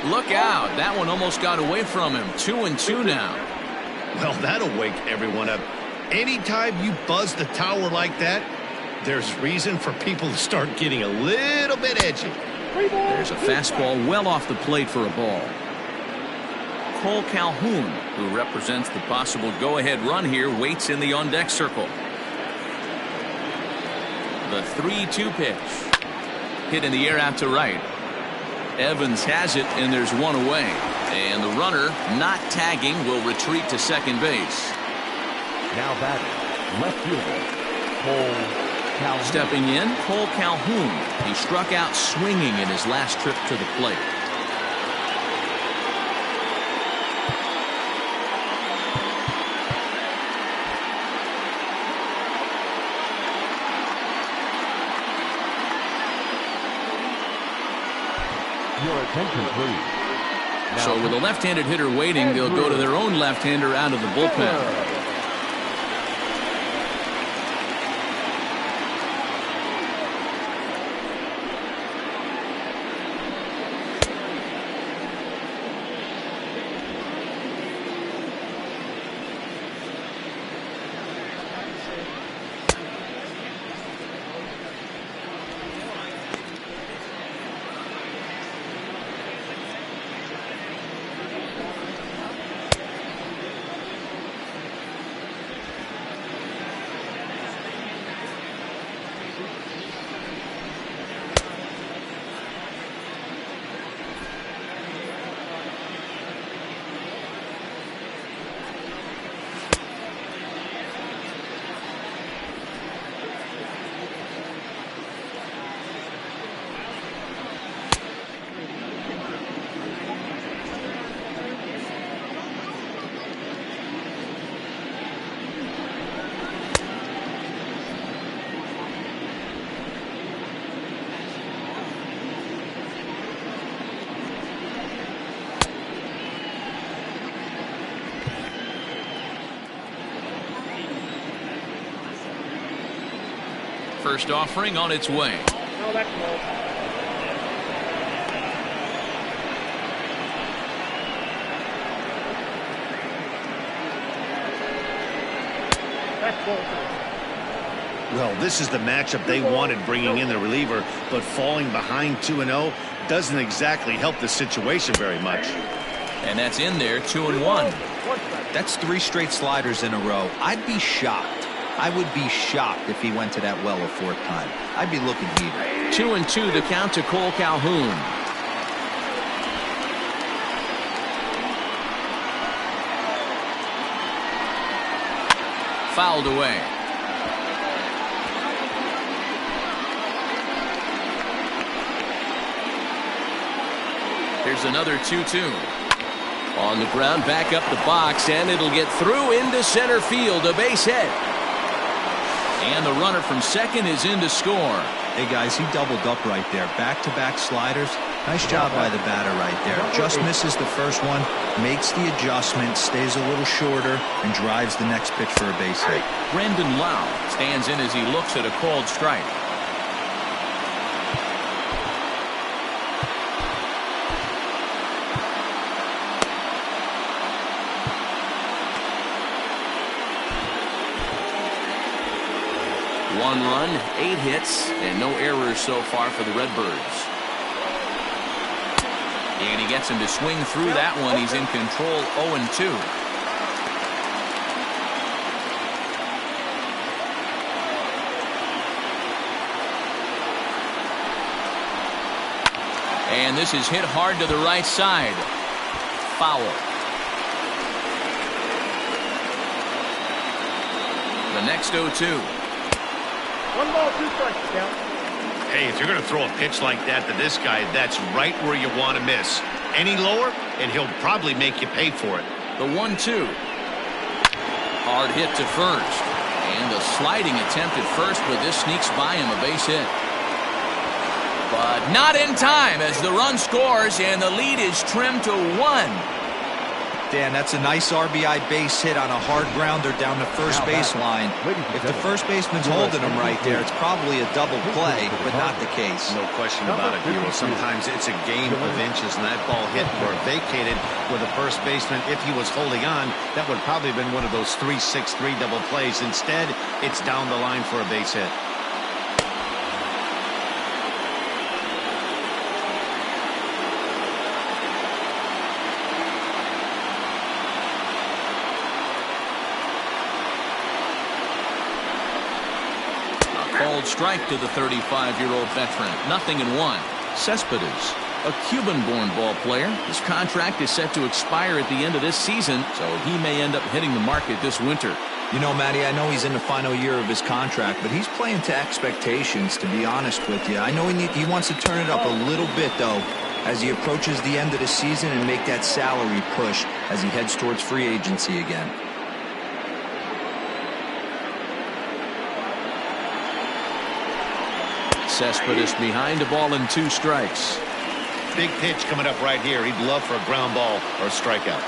Look out. That one almost got away from him. 2-2 now. Well, that'll wake everyone up. Anytime you buzz the tower like that, there's reason for people to start getting a little bit edgy. There's a fastball well off the plate for a ball. Cole Calhoun, who represents the possible go-ahead run here, waits in the on-deck circle. The 3-2 pitch. Hit in the air out to right. Evans has it, and there's one away. And the runner, not tagging, will retreat to second base. Now batting, left fielder, Cole Calhoun. Stepping in, Cole Calhoun. He struck out swinging in his last trip to the plate. Your attention, please. Now, So with a left-handed hitter waiting, they'll go to their own left-hander out of the bullpen. First offering on its way. No, that's low. That's bullpen. Well, this is the matchup they wanted, bringing in the reliever, but falling behind 2-0 doesn't exactly help the situation very much. And that's in there, 2-1. That's 3 straight sliders in a row. I'd be shocked. I would be shocked if he went to that well a 4th time. I'd be looking heated. 2-2 the count to Cole Calhoun. Fouled away. Here's another 2-2. On the ground, back up the box, and it'll get through into center field. A base hit. And the runner from second is in to score. Hey, guys, he doubled up right there. Back-to-back sliders. Nice job by the batter right there. Just misses the first one, makes the adjustment, stays a little shorter, and drives the next pitch for a base hit. Brendan Lau stands in as he looks at a called strike. One run, 8 hits, and no errors so far for the Redbirds. And he gets him to swing through that one. He's in control, 0-2. And this is hit hard to the right side. Foul. The next 0-2. 1 ball, 2 strikes, count. Hey, if you're going to throw a pitch like that to this guy, that's right where you want to miss. Any lower, and he'll probably make you pay for it. The 1-2. Hard hit to first. And a sliding attempt at first, but this sneaks by him, a base hit. But not in time as the run scores, and the lead is trimmed to 1. Dan, that's a nice RBI base hit on a hard grounder down the first baseline. If the first baseman's holding him right there, it's probably a double play, but not the case. No question about it, Hero. Sometimes it's a game of inches, and that ball hit or vacated with a first baseman. If he was holding on, that would probably have been one of those 3-6-3 double plays. Instead, it's down the line for a base hit. Called strike to the 35-year-old veteran. 0-1. Cespedes, a Cuban-born ball player. His contract is set to expire at the end of this season, so he may end up hitting the market this winter. You know, Matty, I know he's in the final year of his contract, but he's playing to expectations, to be honest with you. I know he wants to turn it up a little bit, though, as he approaches the end of the season and make that salary push as he heads towards free agency again. Cespedes behind a ball and 2 strikes. Big pitch coming up right here. He'd love for a ground ball or a strikeout.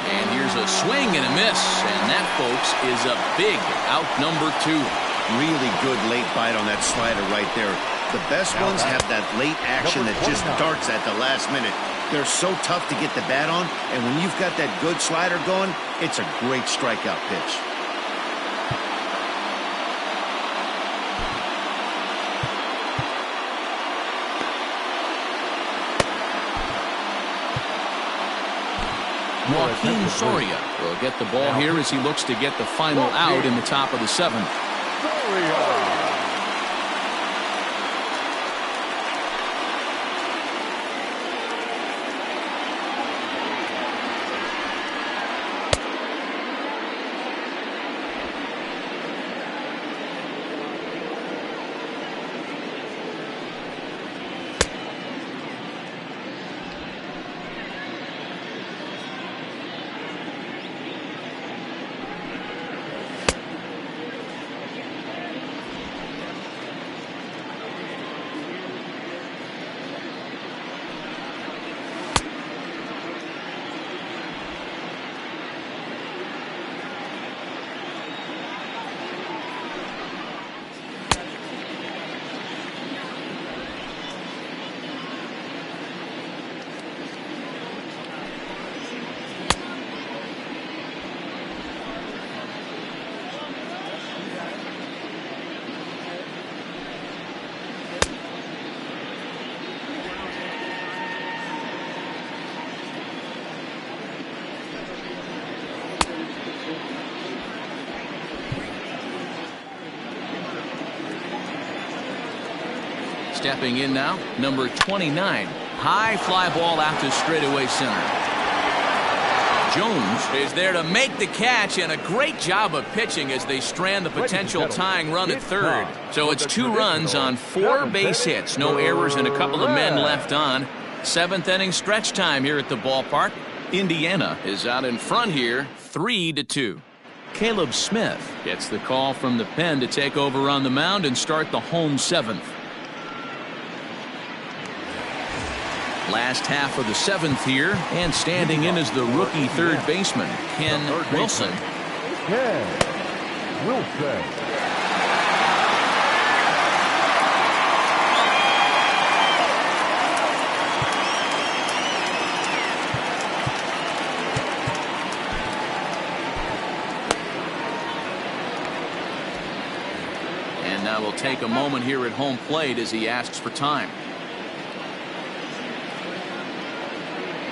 And here's a swing and a miss. And that, folks, is a big out number 2. Really good late bite on that slider right there. The best ones have that late action that just darts at the last minute. They're so tough to get the bat on, and when you've got that good slider going, it's a great strikeout pitch. Joaquin Soria will get the ball here as he looks to get the final out in the top of the 7th. Stepping in now, number 29. High fly ball out to straightaway center. Jones is there to make the catch, and a great job of pitching as they strand the potential tying run at third. So it's 2 runs on 4 base hits. No errors and a couple of men left on. 7th inning stretch time here at the ballpark. Indiana is out in front here, 3-2. Caleb Smith gets the call from the pen to take over on the mound and start the home 7th. Last half of the 7th here, and standing in as the rookie third baseman, Ken Wilson. Ken Wilson. And now we'll take a moment here at home plate as he asks for time.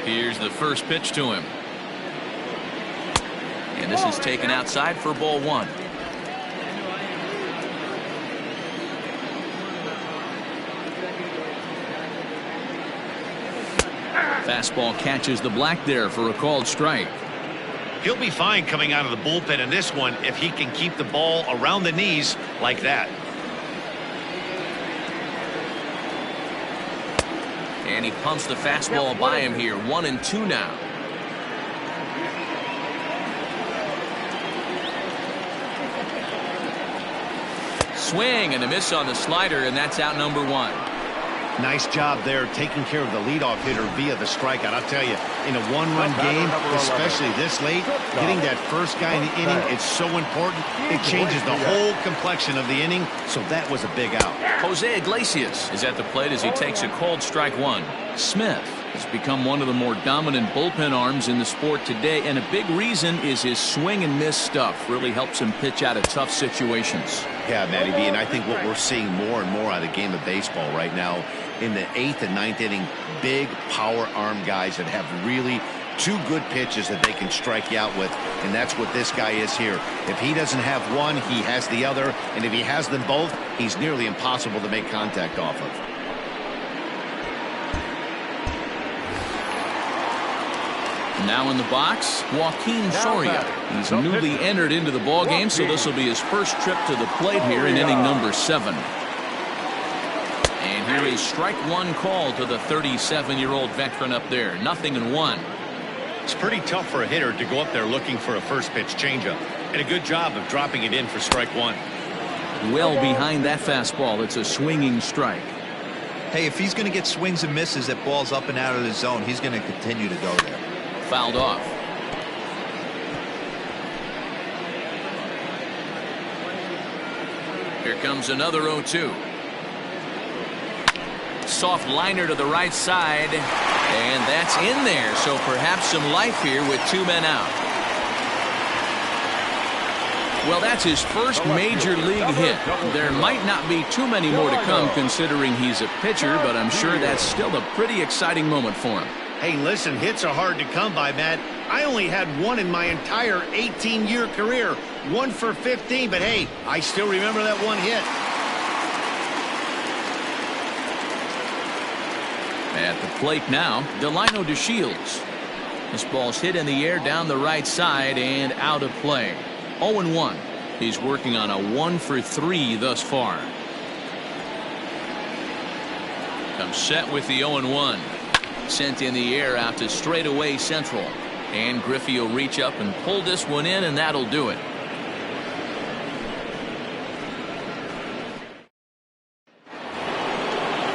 Here's the first pitch to him. And this is taken outside for ball 1. Fastball catches the black there for a called strike. He'll be fine coming out of the bullpen in this one if he can keep the ball around the knees like that. And he pumps the fastball by him here. 1-2 now. Swing and a miss on the slider, and that's out number 1. Nice job there taking care of the leadoff hitter via the strikeout. I'll tell you, in a one-run game, especially this late, getting that first guy in the inning, it's so important. It changes the whole complexion of the inning, so that was a big out. Jose Iglesias is at the plate as he takes a called strike 1. Smith has become one of the more dominant bullpen arms in the sport today, and a big reason is his swing and miss stuff. Really helps him pitch out of tough situations. Yeah, Matty B, and I think what we're seeing more and more out of the game of baseball right now in the 8th and 9th inning, big power arm guys that have really 2 good pitches that they can strike you out with, and that's what this guy is here. If he doesn't have one, he has the other, and if he has them both, he's nearly impossible to make contact off of. Now in the box, Joaquin Soria. He's newly entered into the ballgame, so this will be his first trip to the plate here in inning number 7. And here is strike 1 call to the 37-year-old veteran up there. 0-1. It's pretty tough for a hitter to go up there looking for a first pitch changeup, and a good job of dropping it in for strike 1. Well behind that fastball. It's a swinging strike. Hey, if he's going to get swings and misses at balls up and out of the zone, he's going to continue to go there. Fouled off. Here comes another 0-2. Soft liner to the right side, and that's in there. So perhaps some life here with 2 men out. Well, that's his first major league hit. There might not be too many more to come considering he's a pitcher, but I'm sure that's still a pretty exciting moment for him. Hey, listen, hits are hard to come by, Matt. I only had 1 in my entire 18-year career. 1 for 15, but hey, I still remember that 1 hit. At the plate now, Delino DeShields. This ball's hit in the air down the right side and out of play. 0-1. He's working on a 1 for 3 thus far. Comes set with the 0-1. Sent in the air out to straightaway central. And Griffey will reach up and pull this one in, and that'll do it.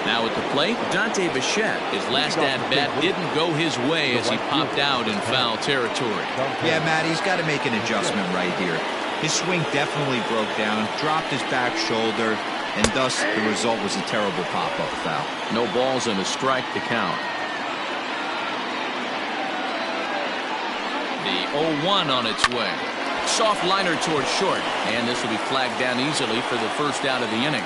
Now at the plate, Dante Bichette. His last at-bat didn't go his way as he popped out in foul territory. Yeah, Matt, he's got to make an adjustment right here. His swing definitely broke down, dropped his back shoulder, and thus the result was a terrible pop-up foul. No balls and a strike to count. The 0-1 on its way. Soft liner towards short, and this will be flagged down easily for the first out of the inning.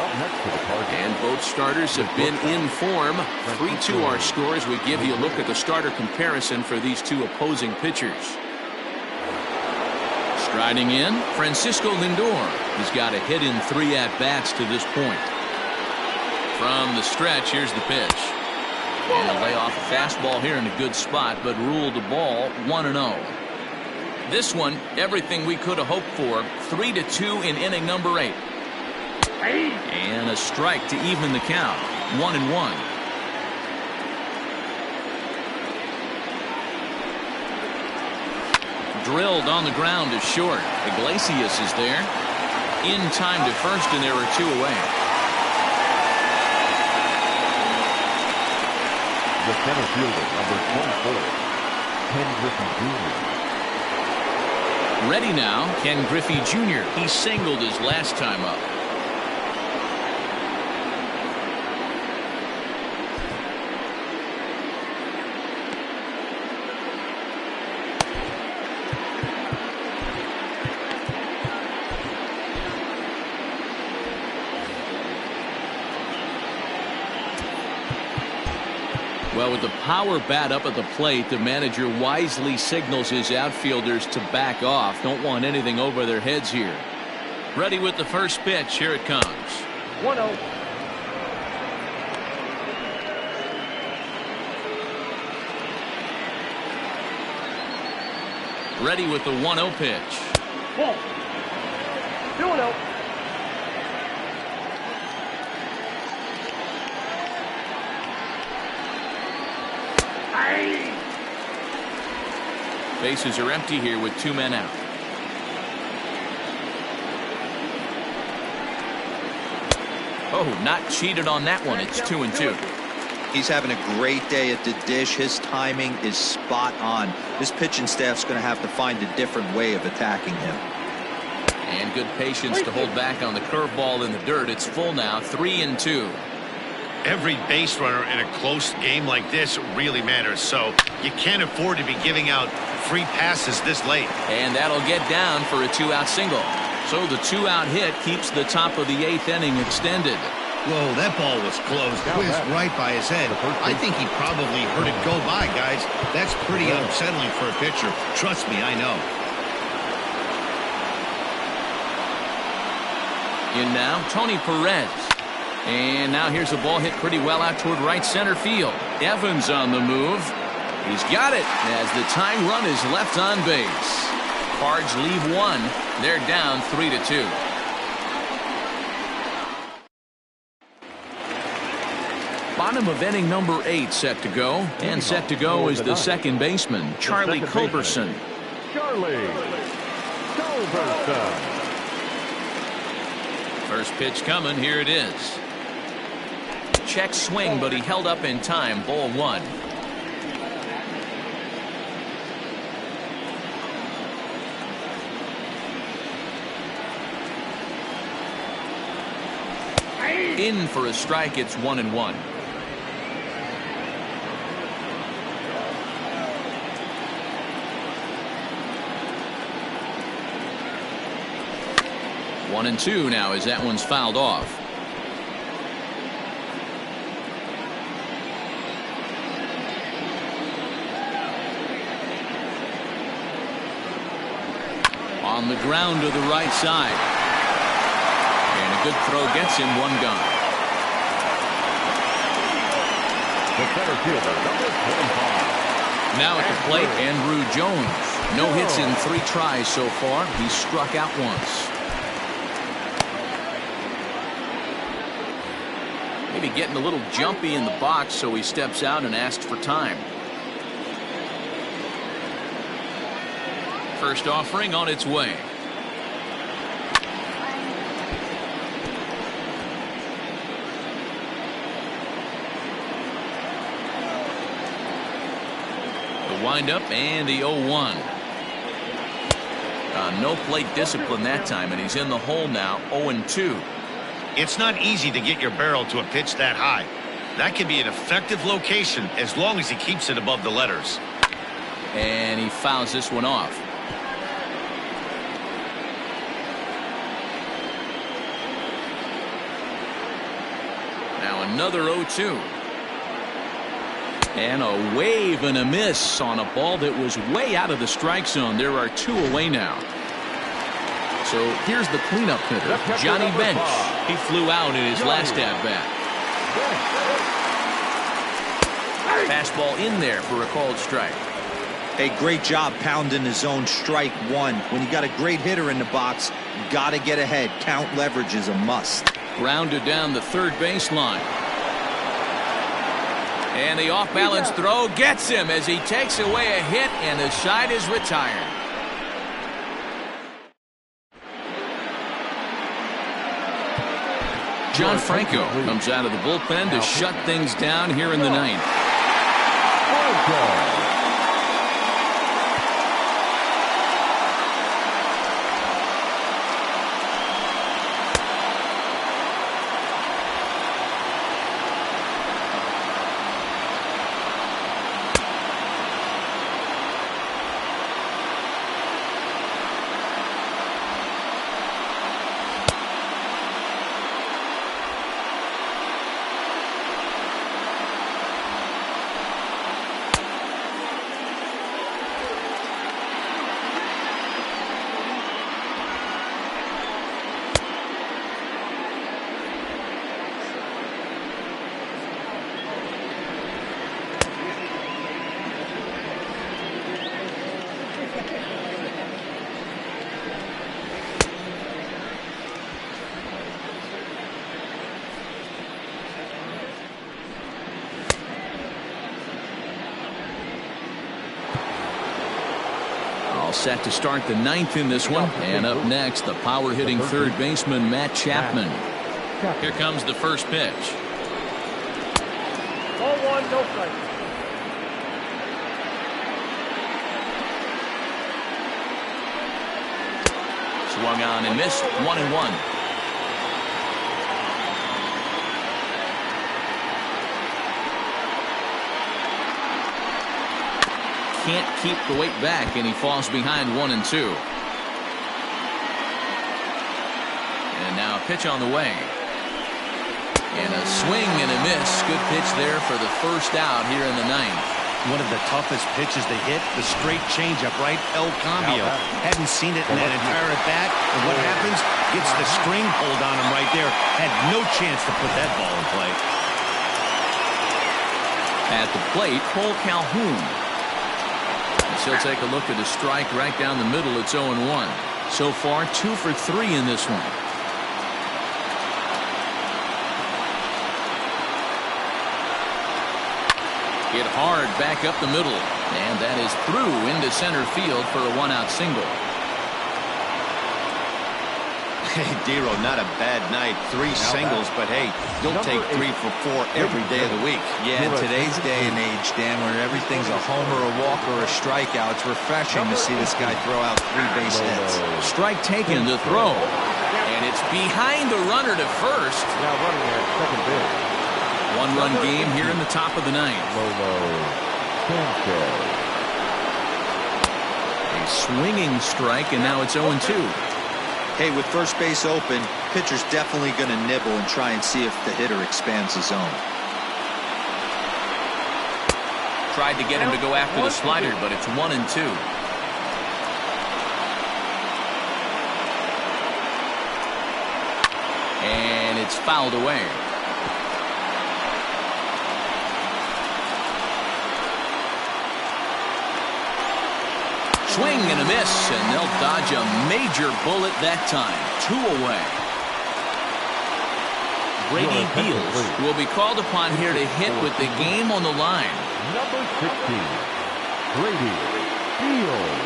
And both starters have been in form. 3-2 our scores. We give you a look at the starter comparison for these 2 opposing pitchers. Striding in, Francisco Lindor. He's got a hit in 3 at-bats to this point. From the stretch, here's the pitch. And a lay off a fastball here in a good spot, but ruled the ball 1-0. This one, everything we could have hoped for. 3-2 in inning number 8. And a strike to even the count. 1-1. Drilled on the ground is short. Iglesias is there. In time to first, and there are 2 away. The center fielder, number 24, Ken Griffey Jr. Ready now, Ken Griffey Jr. He singled his last time up. Well, with the power bat up at the plate, the manager wisely signals his outfielders to back off. Don't want anything over their heads here. Ready with the first pitch. Here it comes. 1-0. Ready with the 1-0 pitch. Ball. 2-0. Bases are empty here with 2 men out. Oh, not cheated on that one. It's 2-2. He's having a great day at the dish. His timing is spot on. His pitching staff's going to have to find a different way of attacking him. And good patience to hold back on the curveball in the dirt. It's full now, 3-2. Every base runner in a close game like this really matters, so you can't afford to be giving out free passes this late. And that'll get down for a 2-out single. So the 2-out hit keeps the top of the 8th inning extended. Whoa, that ball was close. Whizzed right by his head. I think he probably heard it go by, guys. That's pretty unsettling for a pitcher. Trust me, I know. In now, Tony Perez. And now here's a ball hit pretty well out toward right center field. Evans on the move. He's got it as the tying run is left on base. Cards leave 1. They're down 3-2. Bottom of inning number 8 set to go. And set to go is the second baseman, Charlie Culberson. Charlie Culberson. First pitch coming. Here it is. Check swing, but he held up in time. Ball 1. In for a strike. It's 1-1. One and 2 now as that one's fouled off. On the ground to the right side. And a good throw gets him. 1 gone. The center fielder, number 25. Now at the plate, Andrew Jones. No hits in 3 tries so far. He's struck out once. Maybe getting a little jumpy in the box, so he steps out and asks for time. First offering on its way. The windup and the 0-1. No plate discipline that time, and he's in the hole now. 0-2. It's not easy to get your barrel to a pitch that high. That can be an effective location as long as he keeps it above the letters. And he fouls this one off. Now another 0-2. And a wave and a miss on a ball that was way out of the strike zone. There are 2 away now. So here's the cleanup hitter, Johnny Bench. He flew out in his last at bat. Fastball in there for a called strike. Hey, great job pounding the zone. Strike one. When you got a great hitter in the box, you got to get ahead. Count leverage is a must. Grounded down the third baseline. And the off-balance throw gets him as he takes away a hit, and the side is retired. John Franco comes out of the bullpen to shut things down here in the ninth. Set to start the ninth in this one. And up next, the power-hitting third baseman, Matt Chapman. Here comes the first pitch. Ball one, no strike. Swung on and missed. 1-1. Can't keep the weight back, and he falls behind 1-2. And now a pitch on the way. And a swing and a miss. Good pitch there for the first out here in the ninth. One of the toughest pitches to hit, the straight changeup, right? El Cambio. Hadn't seen it in that entire at bat. And what happens? Gets the string pulled on him right there. Had no chance to put that ball in play. At the plate, Cole Calhoun. He'll take a look at a strike right down the middle. It's 0-1. So far, 2 for 3 in this one. Hit hard back up the middle. And that is through into center field for a one-out single. Hey, Dero, not a bad night. 3 singles, but hey, you'll take 3 for 4 every day of the week. Yeah, in today's day and age, Dan, where everything's a homer, a walk, or a strikeout, it's refreshing to see this guy throw out 3 base hits. Strike taken to throw. And it's behind the runner to first. Now running at second base. One-run game here in the top of the ninth. A swinging strike, and now it's 0-2. Hey, with first base open, pitcher's definitely going to nibble and try and see if the hitter expands the zone. Tried to get him to go after the slider, but it's 1-2. And it's fouled away. Swing and a miss, and they'll dodge a major bullet that time. 2 away. Brady Beals will be called upon here to hit with the game on the line. Number 16, Brady Beals.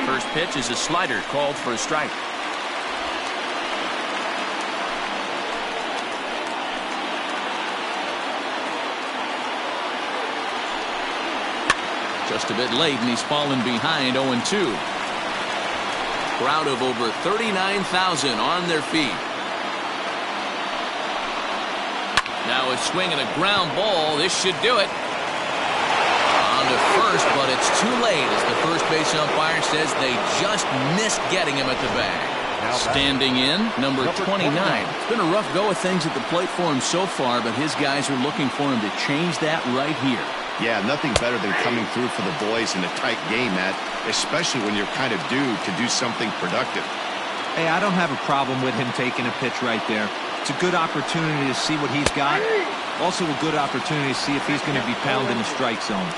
First pitch is a slider called for a strike. Just a bit late, and he's fallen behind 0-2. Crowd of over 39,000 on their feet. Now a swing and a ground ball. This should do it. On to first, but it's too late as the first base umpire says they just missed getting him at the bag. Standing in, number 29. It's been a rough go of things at the plate for him so far, but his guys are looking for him to change that right here. Yeah, nothing better than coming through for the boys in a tight game, Matt, especially when you're kind of due to do something productive. Hey, I don't have a problem with him taking a pitch right there. It's a good opportunity to see what he's got. Also a good opportunity to see if he's going to be pounding the strike zone.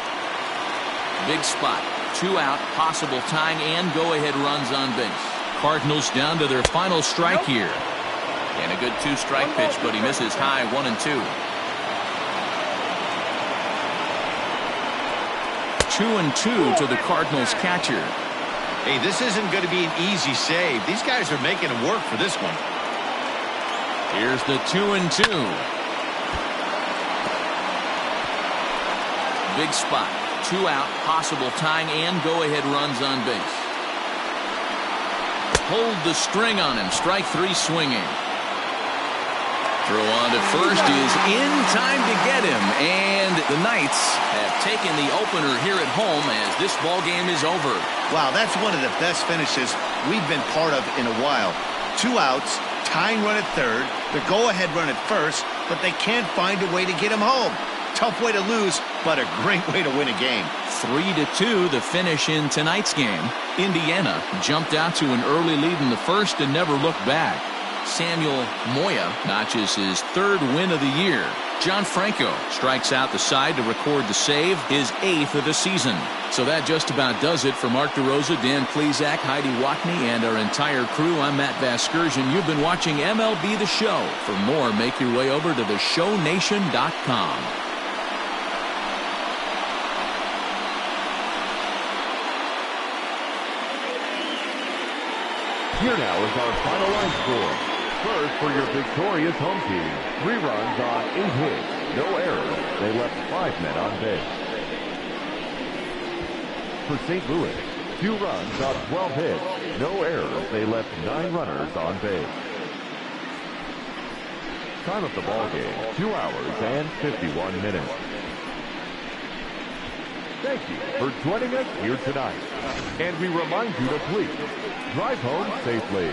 Big spot. 2 out, possible tying and go-ahead runs on base. Cardinals down to their final strike here. And a good 2-strike pitch, but he misses high 1-2. 2-2 to the Cardinals catcher. Hey, this isn't going to be an easy save. These guys are making him work for this one. Here's the 2-2. Big spot. 2 out, possible tying and go-ahead runs on base. Hold the string on him. Strike 3 swinging. Throw on to first is in time to get him, and the Knights have taken the opener here at home as this ball game is over. Wow, that's one of the best finishes we've been part of in a while. 2 outs, tying run at third, the go-ahead run at first, but they can't find a way to get him home. Tough way to lose, but a great way to win a game. 3-2 the finish in tonight's game. Indiana jumped out to an early lead in the first and never looked back. Samuel Moya notches his 3rd win of the year. John Franco strikes out the side to record the save, his 8th of the season. So that just about does it for Mark DeRosa, Dan Plesac, Heidi Watney, and our entire crew. I'm Matt Vasgersian. You've been watching MLB The Show. For more, make your way over to theshownation.com. Here now is our final line score. First, for your victorious home team, 3 runs on 8 hits, no errors. They left 5 men on base. For St. Louis, 2 runs on 12 hits, no errors. They left 9 runners on base. Time of the ball game, 2 hours and 51 minutes. Thank you for joining us here tonight. And we remind you to please drive home safely.